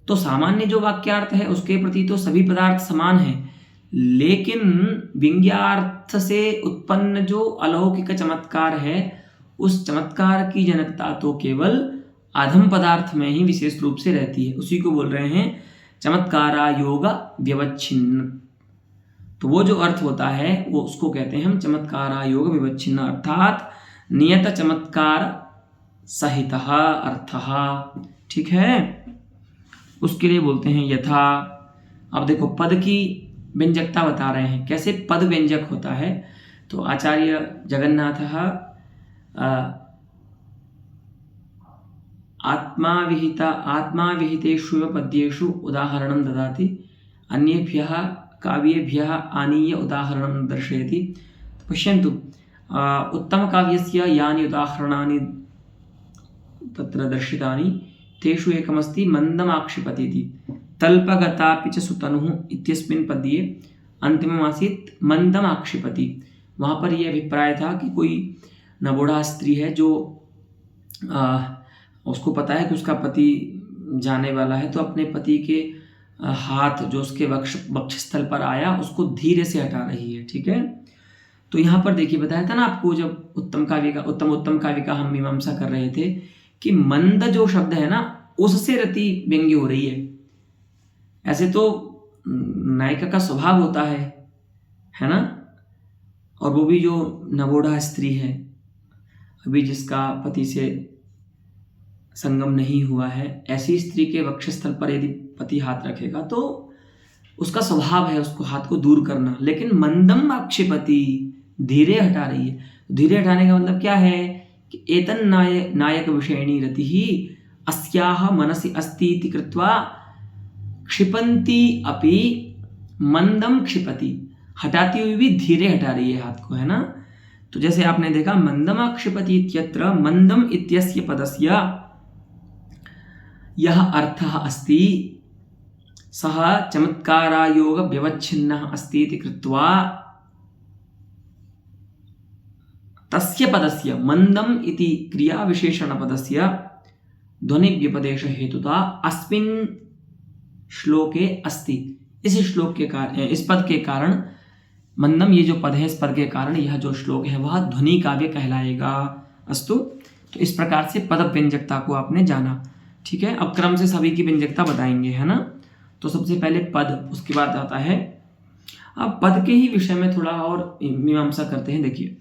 तो सामान्य जो वाक्यार्थ है उसके प्रति तो सभी पदार्थ समान हैं, लेकिन व्यंग्यार्थ से उत्पन्न जो अलौकिक चमत्कार है, उस चमत्कार की जनकता तो केवल अधम पदार्थ में ही विशेष रूप से रहती है। उसी को बोल रहे हैं चमत्कारायोग व्यवच्छिन्न। तो वो जो अर्थ होता है वो उसको कहते हैं हम चमत्कारायोग विवच्छिन्न, अर्थात नियत चमत्कार सहितः अर्थः। ठीक है, उसके लिए बोलते हैं यथा। अब देखो पद की व्यंजकता बता रहे हैं, कैसे पद व्यंजक होता है। तो आचार्य जगन्नाथः आत्माविहितेषु पद्येषु उदाहरणं ददाति, अन्येभ्यः काव्येभ्यः आनीय उदाहरणं दर्शयति। पश्यन्तु, उत्तमकाव्यस्य यानि उदाहरणानि तत्र दर्शितानि, तेषु एकमस्ति मन्दमाक्षिपति इति। तल्पगतापि च सुतनुः इत्यस्मिन् पद्ये अंतिमम् आसीत् मन्दमाक्षिपति। वहाँ पर यह अभिप्राय था कि कोई नवोढ़ा स्त्री है जो उसको पता है कि उसका पति जाने वाला है, तो अपने पति के हाथ जो उसके वक्षस्थल पर आया उसको धीरे से हटा रही है। ठीक है, तो यहाँ पर देखिए बताया था ना आपको, जब उत्तम काव्य का हम मीमांसा कर रहे थे कि मंद जो शब्द है ना, उससे रति व्यंग्य हो रही है। ऐसे तो नायिका का स्वभाव होता है ना, और वो भी जो नवोढ़ा स्त्री है, अभी जिसका पति से संगम नहीं हुआ है, ऐसी स्त्री के वक्षस्थल पर यदि पति हाथ रखेगा तो उसका स्वभाव है उसको हाथ को दूर करना, लेकिन मंदम आक्षेपति, धीरे हटा रही है। धीरे हटाने का मतलब क्या है कि एतन नायक विषयणी रति ही अस्याह मनसि अस्ति इति कृत्वा क्षिपन्ति अपि मंदम क्षिपति, हटाती हुई भी धीरे हटा रही है हाथ को, है ना। तो जैसे आपने देखा मंदम क्षिपति इत्यत्र मंदम इत्यस्य पदस्य यह अर्थः अस्ति, सः चमत्कारायोग व्यवच्छिन्नः अस्ति इति कृत्वा तस्य पदस्य मंदम इति क्रिया विशेषण पदस्य ध्वनि व्यपदेश हेतुता अस्मिन् श्लोके अस्ति। इस श्लोक के कारण, इस पद के कारण, मंदम ये जो पद है इस पद के कारण यह जो श्लोक है वह ध्वनि काव्य कहलाएगा। अस्तु, तो इस प्रकार से पद व्यंजकता को आपने जाना। ठीक है, अब क्रम से सभी की व्यंजकता बताएंगे, है ना। तो सबसे पहले पद, उसके बाद आता है, अब पद के ही विषय में थोड़ा और मीमांसा करते हैं। देखिए,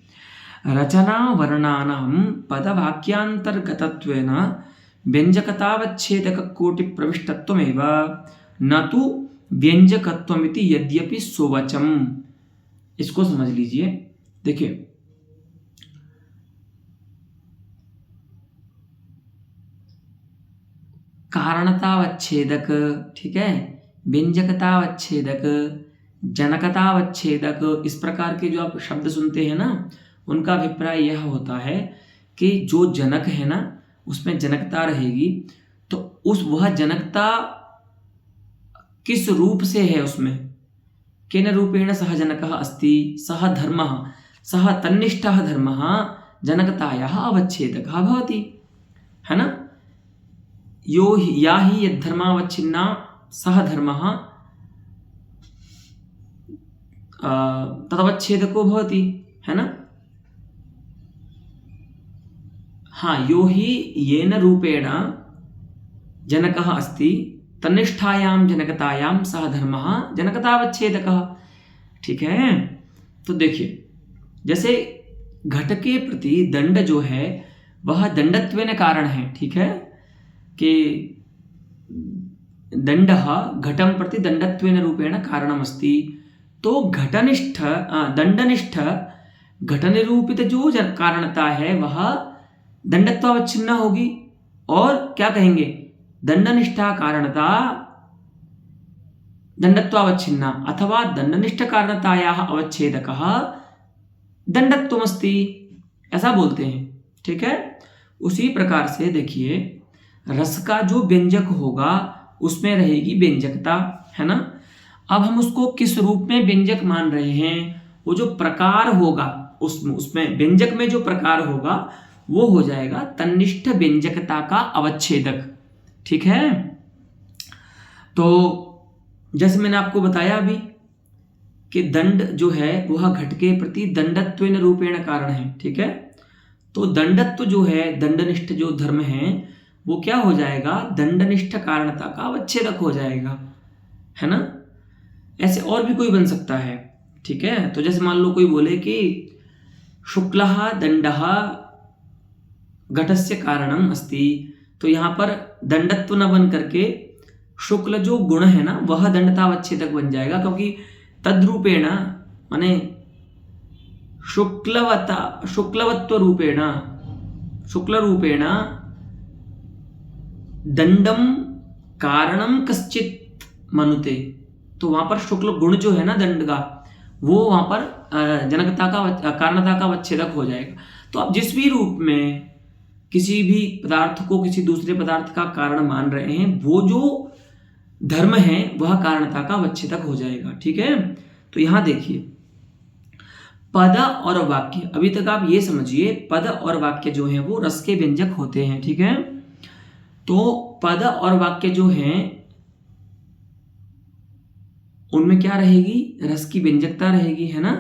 रचना वर्णानां पदवाक्यांतर्गतत्वेन व्यंजकतावच्छेदक कोटि प्रविष्टत्वमेव न तु व्यंजकत्वमिति यद्यपि सोवचम। इसको समझ लीजिए। देखिए, कारणतावच्छेदक, ठीक है, व्यंजकतावच्छेदक, जनकतावच्छेदक, इस प्रकार के जो आप शब्द सुनते हैं ना, उनका अभिप्राय यह होता है कि जो जनक है ना उसमें जनकता रहेगी, तो वह जनकता किस रूप से है, उसमें केन रूपेण सह जनकः अस्ति, सह धर्मः, सह तन्निष्ठः धर्मः जनकतायाः अवच्छेदकः भवति, है ना। यो या हि यद्धर्मावच्छिन्ना सह धर्मः तदवच्छेदको भवति, है ना। हाँ, यो हि येन रूपेण जनकः अस्ति तन्निष्ठायां जनकतायां सह धर्मः जनकतावच्छेदकः। ठीक है, तो देखिए, जैसे घट के प्रति दंड जो है वह दंडत्वेन कारण है। ठीक है, कि दंडः घटं प्रति दंडत्वेन रूपेण कारणमस्ति। तो घटनिष्ठ दंडनिष्ठ घटनिरूपित जो कारणता है वह दंडत्वावच्छिन्न होगी, और क्या कहेंगे, दंडनिष्ठा कारणता दंडत्वावच्छिन्ना अथवा दंडनिष्ठ कारणतायाः अवच्छेदकः दंडत्वमस्ति, ऐसा बोलते हैं। ठीक है। उसी प्रकार से देखिए रस का जो व्यंजक होगा उसमें रहेगी व्यंजकता, है ना। अब हम उसको किस रूप में व्यंजक मान रहे हैं, वो जो प्रकार होगा उसमें व्यंजक में जो प्रकार होगा वो हो जाएगा तन्निष्ठ व्यंजकता का अवच्छेदक। ठीक है। तो जैसे मैंने आपको बताया अभी कि दंड जो है वह घट के प्रति दंडत्वेन रूपेण कारण है। ठीक है। तो दंडत्व जो है, दंडनिष्ठ जो धर्म है वो क्या हो जाएगा, दंडनिष्ठ कारणता का अवच्छेदक हो जाएगा, है ना। ऐसे और भी कोई बन सकता है। ठीक है। तो जैसे मान लो कोई बोले कि शुक्लः दंडः घटस्य कारणम अस्ति, तो यहाँ पर दंडत्व न बन करके शुक्ल जो गुण है ना वह दंडतावच्छेदक बन जाएगा, क्योंकि तद्रूपेण माने शुक्लवत्व रूपेण शुक्ल रूपेण दंडम कारणम कश्चित मनुते, तो वहां पर शुक्ल गुण जो है ना दंड का वो वहां पर जनकता का कारणता का अवच्छेदक हो जाएगा। तो आप जिस भी रूप में किसी भी पदार्थ को किसी दूसरे पदार्थ का कारण मान रहे हैं वो जो धर्म है वह कारणता का अवच्छेदक हो जाएगा। ठीक है। तो यहां देखिए पद और वाक्य, अभी तक आप ये समझिए पद और वाक्य जो है वो रस के व्यंजक होते हैं। ठीक है। तो पद और वाक्य जो हैं उनमें क्या रहेगी, रस की व्यंजकता रहेगी, है ना।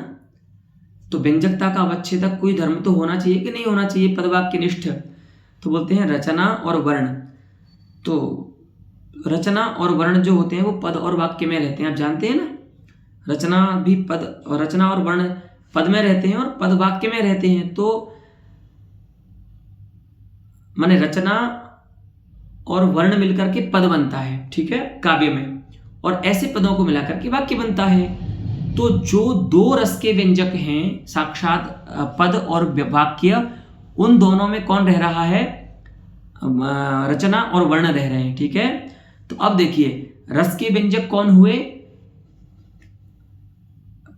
तो व्यंजकता का अवच्छेदक कोई धर्म तो होना चाहिए कि नहीं होना चाहिए, पद वाक्य निष्ठ। तो बोलते हैं रचना और वर्ण। तो रचना और वर्ण जो होते हैं वो पद और वाक्य में रहते हैं, आप जानते हैं ना। रचना भी पद और रचना और वर्ण पद में रहते हैं और पद वाक्य में रहते हैं। तो माने रचना और वर्ण मिलकर के पद बनता है। ठीक है, काव्य में, और ऐसे पदों को मिलाकर के वाक्य बनता है। तो जो दो रस के व्यंजक हैं साक्षात पद और वाक्य, उन दोनों में कौन रह रहा है, रचना और वर्ण रह रहे हैं। ठीक है। तो अब देखिए रस के व्यंजक कौन हुए,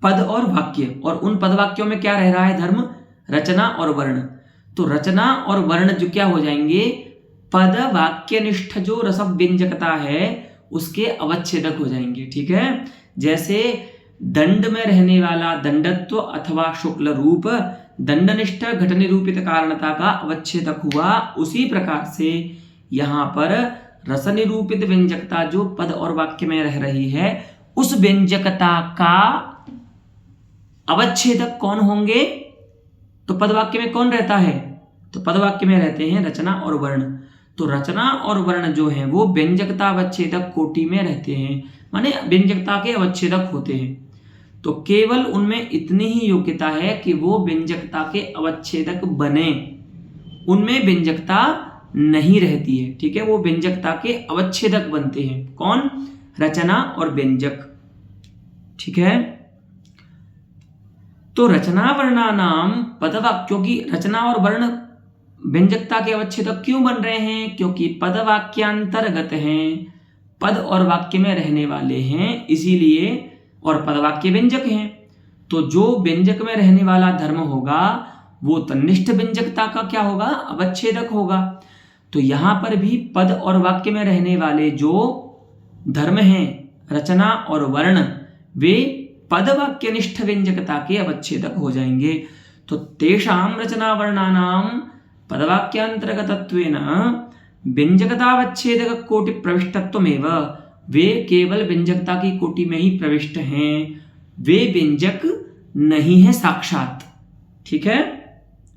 पद और वाक्य, और उन पद वाक्यों में क्या रह रहा है धर्म, रचना और वर्ण। तो रचना और वर्ण जो क्या हो जाएंगे, पद वाक्य निष्ठ जो रस व्यंजकता है उसके अवच्छेदक हो जाएंगे। ठीक है। जैसे दंड में रहने वाला दंडत्व अथवा शुक्ल रूप दंडनिष्ठ घट निरूपित कारणता का अवच्छेदक हुआ, उसी प्रकार से यहां पर रस निरूपित व्यंजकता जो पद और वाक्य में रह रही है उस व्यंजकता का अवच्छेदक कौन होंगे। तो पद वाक्य में कौन रहता है, तो पद वाक्य में रहते हैं रचना और वर्ण। तो रचना और वर्ण जो हैं वो व्यंजकता अवच्छेदक कोटि में रहते हैं, माने व्यंजकता के अवच्छेदक होते हैं। तो केवल उनमें इतनी ही योग्यता है कि वो व्यंजकता के अवच्छेदक बने, उनमें व्यंजकता नहीं रहती है। ठीक है। वो व्यंजकता के अवच्छेदक बनते हैं, कौन, रचना और व्यंजक। ठीक है। तो रचना वर्णानाम पदवाक्यों की रचना और वर्ण व्यंजकता के अवच्छेदक क्यों बन रहे हैं, क्योंकि पद वाक्यांतर्गत हैं, पद और वाक्य में रहने वाले हैं इसीलिए, और पद वाक्य व्यंजक हैं। तो जो व्यंजक में रहने वाला धर्म होगा वो तन्निष्ठ व्यंजकता का क्या होगा, अवच्छेदक होगा। तो यहां पर भी पद और वाक्य में रहने वाले जो धर्म हैं रचना और वर्ण, वे पद वाक्य निष्ठ व्यंजकता के अवच्छेदक हो जाएंगे। तो तेषां रचना वर्णानाम पदवाक्यांतर्गतत्वेन व्यंजकतावच्छेदक कोटि प्रविष्टत्वमेव, वे केवल व्यंजकता की कोटि में ही प्रविष्ट हैं, वे व्यंजक नहीं है साक्षात। ठीक है।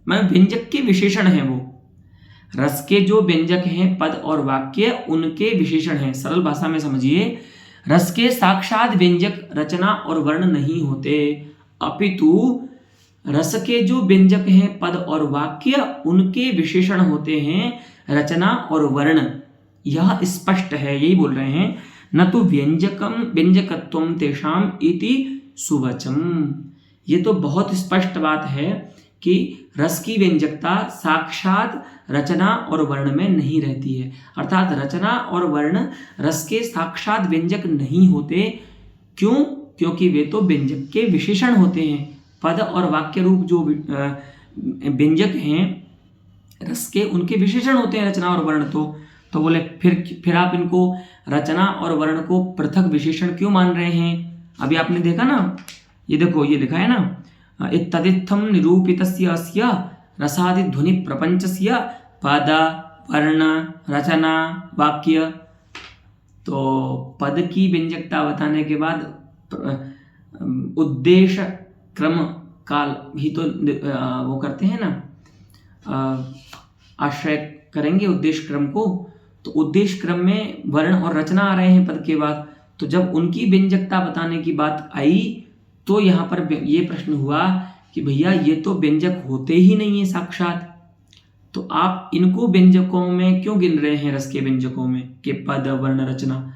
मतलब व्यंजक के विशेषण हैं, वो रस के जो व्यंजक हैं पद और वाक्य उनके विशेषण हैं। सरल भाषा में समझिए, रस के साक्षात व्यंजक रचना और वर्ण नहीं होते, अपितु रस के जो व्यंजक हैं पद और वाक्य उनके विशेषण होते हैं रचना और वर्ण। यह स्पष्ट है, यही बोल रहे हैं, न तो व्यंजकम व्यंजकत्वम तेषाम इति सुवचम। ये तो बहुत स्पष्ट बात है कि रस की व्यंजकता साक्षात रचना और वर्ण में नहीं रहती है, अर्थात रचना और वर्ण रस के साक्षात व्यंजक नहीं होते, क्यों? क्योंकि वे तो व्यंजक के विशेषण होते हैं। पद और वाक्य रूप जो व्यंजक हैं रस के, उनके विशेषण होते हैं रचना और वर्ण। तो बोले फिर आप इनको रचना और वर्ण को पृथक विशेषण क्यों मान रहे हैं? अभी आपने देखा ना, ये देखो ये लिखा है ना, इत्तदित्थम निरूपितस्य अस्य रसादि ध्वनि प्रपंचस्य पद वर्ण रचना वाक्य। तो पद की व्यंजकता बताने के बाद उद्देश्य क्रम काल भी तो वो करते हैं ना, आश्रय करेंगे उद्देश्य क्रम को। तो उद्देश्य क्रम में वर्ण और रचना आ रहे हैं पद के बाद। तो जब उनकी व्यंजकता बताने की बात आई तो यहाँ पर ये प्रश्न हुआ कि भैया ये तो व्यंजक होते ही नहीं है साक्षात, तो आप इनको व्यंजकों में क्यों गिन रहे हैं? रस के व्यंजकों में कि पद वर्ण रचना,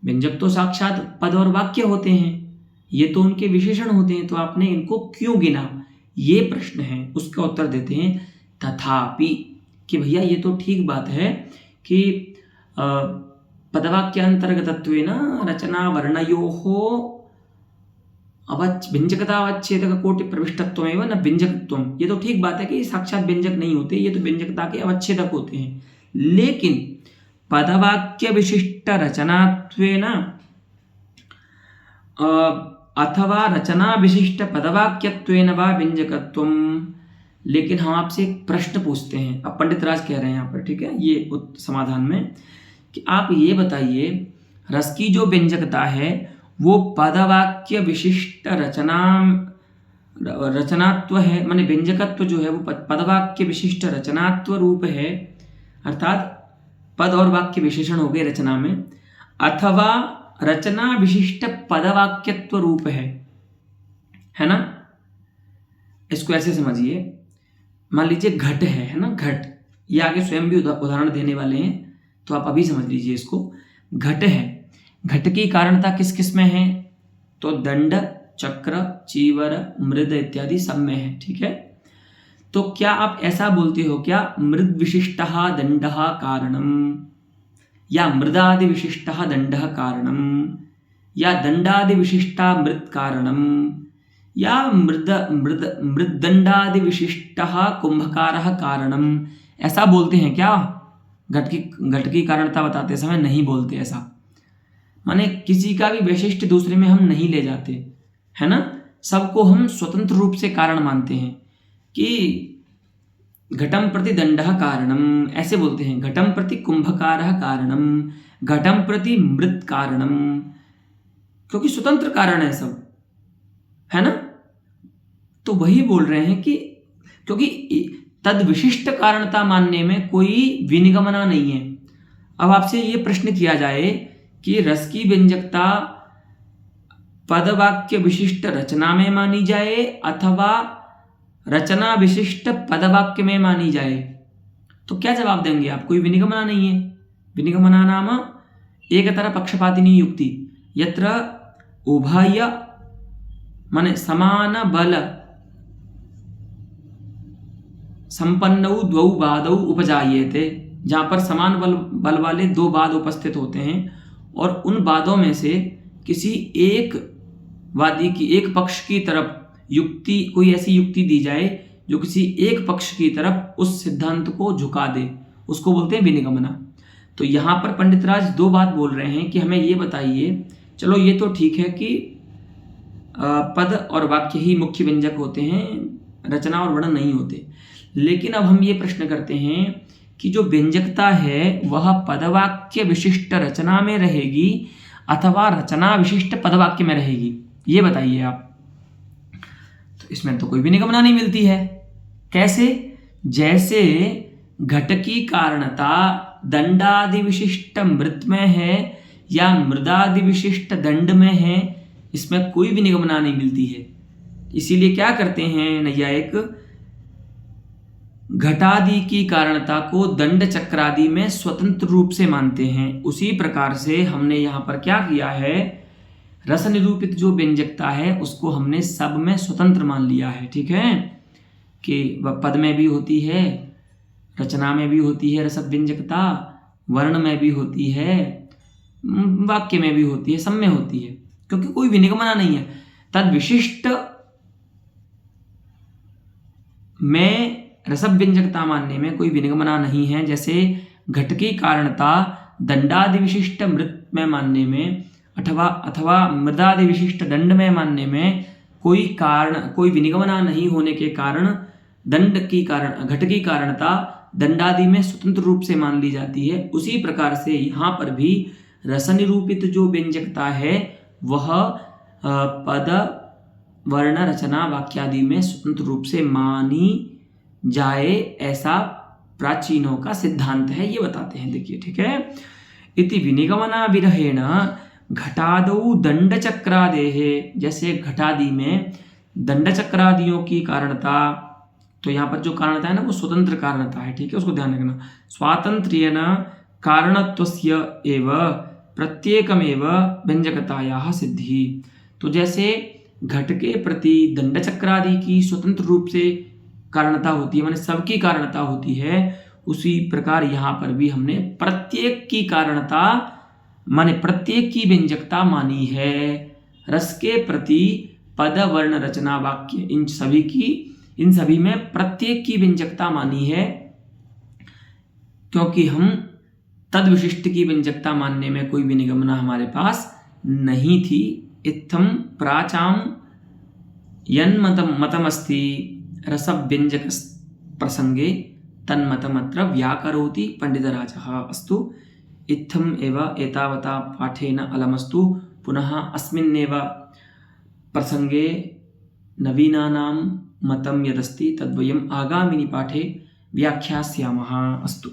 व्यंजक तो साक्षात पद और वाक्य होते हैं, ये तो उनके विशेषण होते हैं, तो आपने इनको क्यों गिना? ये प्रश्न है। उसका उत्तर देते हैं तथापि, कि भैया ये तो ठीक बात है कि पदवाक्य अंतर्गतत्वेन रचना वर्णयोः व्यंजकता अवच्छेदक कोटि प्रविष्टत्वमेव न व्यंजकत्वम। ये तो ठीक बात है कि साक्षात व्यंजक नहीं होते, ये तो व्यंजकता के अवच्छेदक होते हैं। लेकिन पदवाक्य विशिष्ट रचनात्वेन अथवा रचना विशिष्ट पदवाक्यत्वेन वा व्यंजकत्वम। लेकिन हम आपसे एक प्रश्न पूछते हैं, अब पंडित राज कह रहे हैं यहाँ पर, ठीक है, ये समाधान में, कि आप ये बताइए रस की जो व्यंजकता है वो पदवाक्य विशिष्ट रचनात्व है, माने व्यंजकत्व जो है वो पदवाक्य विशिष्ट रचनात्व रूप है, अर्थात पद और वाक्य विशेषण हो गए रचना में, अथवा रचना विशिष्ट पदवाक्यत्व रूप है ना। इसको ऐसे समझिए, मान लीजिए घट है ना, घट, ये आगे स्वयं भी उदाहरण देने वाले हैं, तो आप अभी समझ लीजिए इसको। घट है, घट की कारणता किस किस में है? तो दंड, चक्र, चीवर, मृद इत्यादि सब में है, ठीक है। तो क्या आप ऐसा बोलते हो क्या, मृद विशिष्टः दंडः कारणम, या मृदादि विशिष्टः दंडः कारणम, या दंडादि विशिष्टा मृत कारणम, या मृदंडादि विशिष्टः कुंभकारः कारणम, ऐसा बोलते हैं क्या? घट की कारणता बताते समय नहीं बोलते ऐसा, माने किसी का भी वैशिष्ट दूसरे में हम नहीं ले जाते, है ना। सबको हम स्वतंत्र रूप से कारण मानते हैं कि घटम प्रति दंडः कारणम, ऐसे बोलते हैं, घटम प्रति कुंभकारः कारणम, घटम प्रति मृत कारणम, क्योंकि स्वतंत्र कारण है सब, है ना। तो वही बोल रहे हैं कि क्योंकि तद विशिष्ट कारणता मानने में कोई विनिगमना नहीं है। अब आपसे ये प्रश्न किया जाए कि रस की व्यंजकता पदवाक्य विशिष्ट रचना में मानी जाए अथवा रचना विशिष्ट पदवाक्य में मानी जाए, तो क्या जवाब देंगे आप? कोई विनिगमना नहीं है। विनिगमना नाम एक तरह पक्षपातिनी युक्ति, यत्र उभय माने समान बल संपन्नौ द्वौ बादौ उपजायेते, जहाँ पर समान बल वाले दो बाद उपस्थित होते हैं और उन बादों में से किसी एक वादी की, एक पक्ष की तरफ युक्ति, कोई ऐसी युक्ति दी जाए जो किसी एक पक्ष की तरफ उस सिद्धांत को झुका दे, उसको बोलते हैं विनिगमना। तो यहाँ पर पंडित राज दो बात बोल रहे हैं कि हमें ये बताइए, चलो ये तो ठीक है कि पद और वाक्य ही मुख्य व्यंजक होते हैं, रचना और वर्ण नहीं होते, लेकिन अब हम ये प्रश्न करते हैं कि जो व्यंजकता है वह पदवाक्य विशिष्ट रचना में रहेगी अथवा रचना विशिष्ट पदवाक्य में रहेगी, ये बताइए आप। तो इसमें तो कोई भी निगमना नहीं मिलती है। कैसे? जैसे घट की कारणता दंडादि विशिष्ट मृत में है या मृदादि विशिष्ट दंड में है, इसमें कोई भी निगमना नहीं मिलती है। इसीलिए क्या करते हैं नैयायिक, घटादि की कारणता को दंड चक्रादि में स्वतंत्र रूप से मानते हैं। उसी प्रकार से हमने यहाँ पर क्या किया है, रस निरूपित जो व्यंजकता है उसको हमने सब में स्वतंत्र मान लिया है, ठीक है, कि वह पद में भी होती है, रचना में भी होती है रस व्यंजकता, वर्ण में भी होती है, वाक्य में भी होती है, सब में होती है। क्योंकि कोई विनिगमना नहीं है। तद विशिष्ट में रसव व्यंजकता मानने में कोई विनिगमना नहीं है। जैसे घट की कारणता दंडादि विशिष्ट मृत में मानने में अथवा मृदादि विशिष्ट दंड में मानने में कोई विनिगमना नहीं होने के कारण घट की कारणता दंडादि में स्वतंत्र रूप से मान ली जाती है। उसी प्रकार से यहाँ पर भी रस निरूपित जो व्यंजकता है वह पद वर्ण रचना वाक्यादि में स्वतंत्र रूप से मानी जाए, ऐसा प्राचीनों का सिद्धांत है, ये बताते हैं। देखिए, ठीक है। इति विनिगमना विरहेण घटादौ दंड चक्रादेः, जैसे घटादि में दंड चक्रादियों की कारणता, तो यहाँ पर जो कारणता है ना वो स्वतंत्र कारणता है, ठीक है, उसको ध्यान रखना। स्वातंत्र्येण कारणत्वस्य एव प्रत्येकमेव व्यंजकतायाः सिद्धि। तो जैसे घट के प्रति दंड चक्रादि की स्वतंत्र रूप से कारणता होती है, माने सबकी कारणता होती है, उसी प्रकार यहाँ पर भी हमने प्रत्येक की कारणता माने प्रत्येक की व्यंजकता मानी है। रस के प्रति पद वर्ण रचना वाक्य इन सभी में प्रत्येक की व्यंजकता मानी है, क्योंकि हम तद विशिष्ट की व्यंजकता मानने में कोई विनिगमना हमारे पास नहीं थी। इत्थम प्राचाम यन्मतमस्ति रसव्यंजक प्रसंगे तन्मतमत्र व्याकरोति पंडितराजः। अस्तु, इत्थम एव एतावता पाठेन अलमस्तु। पुनः अस्मिन्नेव प्रसंगे नवीनानां मतं यदस्ति तद्वयम् आगामिनि पाठे व्याख्यास्यामः। अस्तु।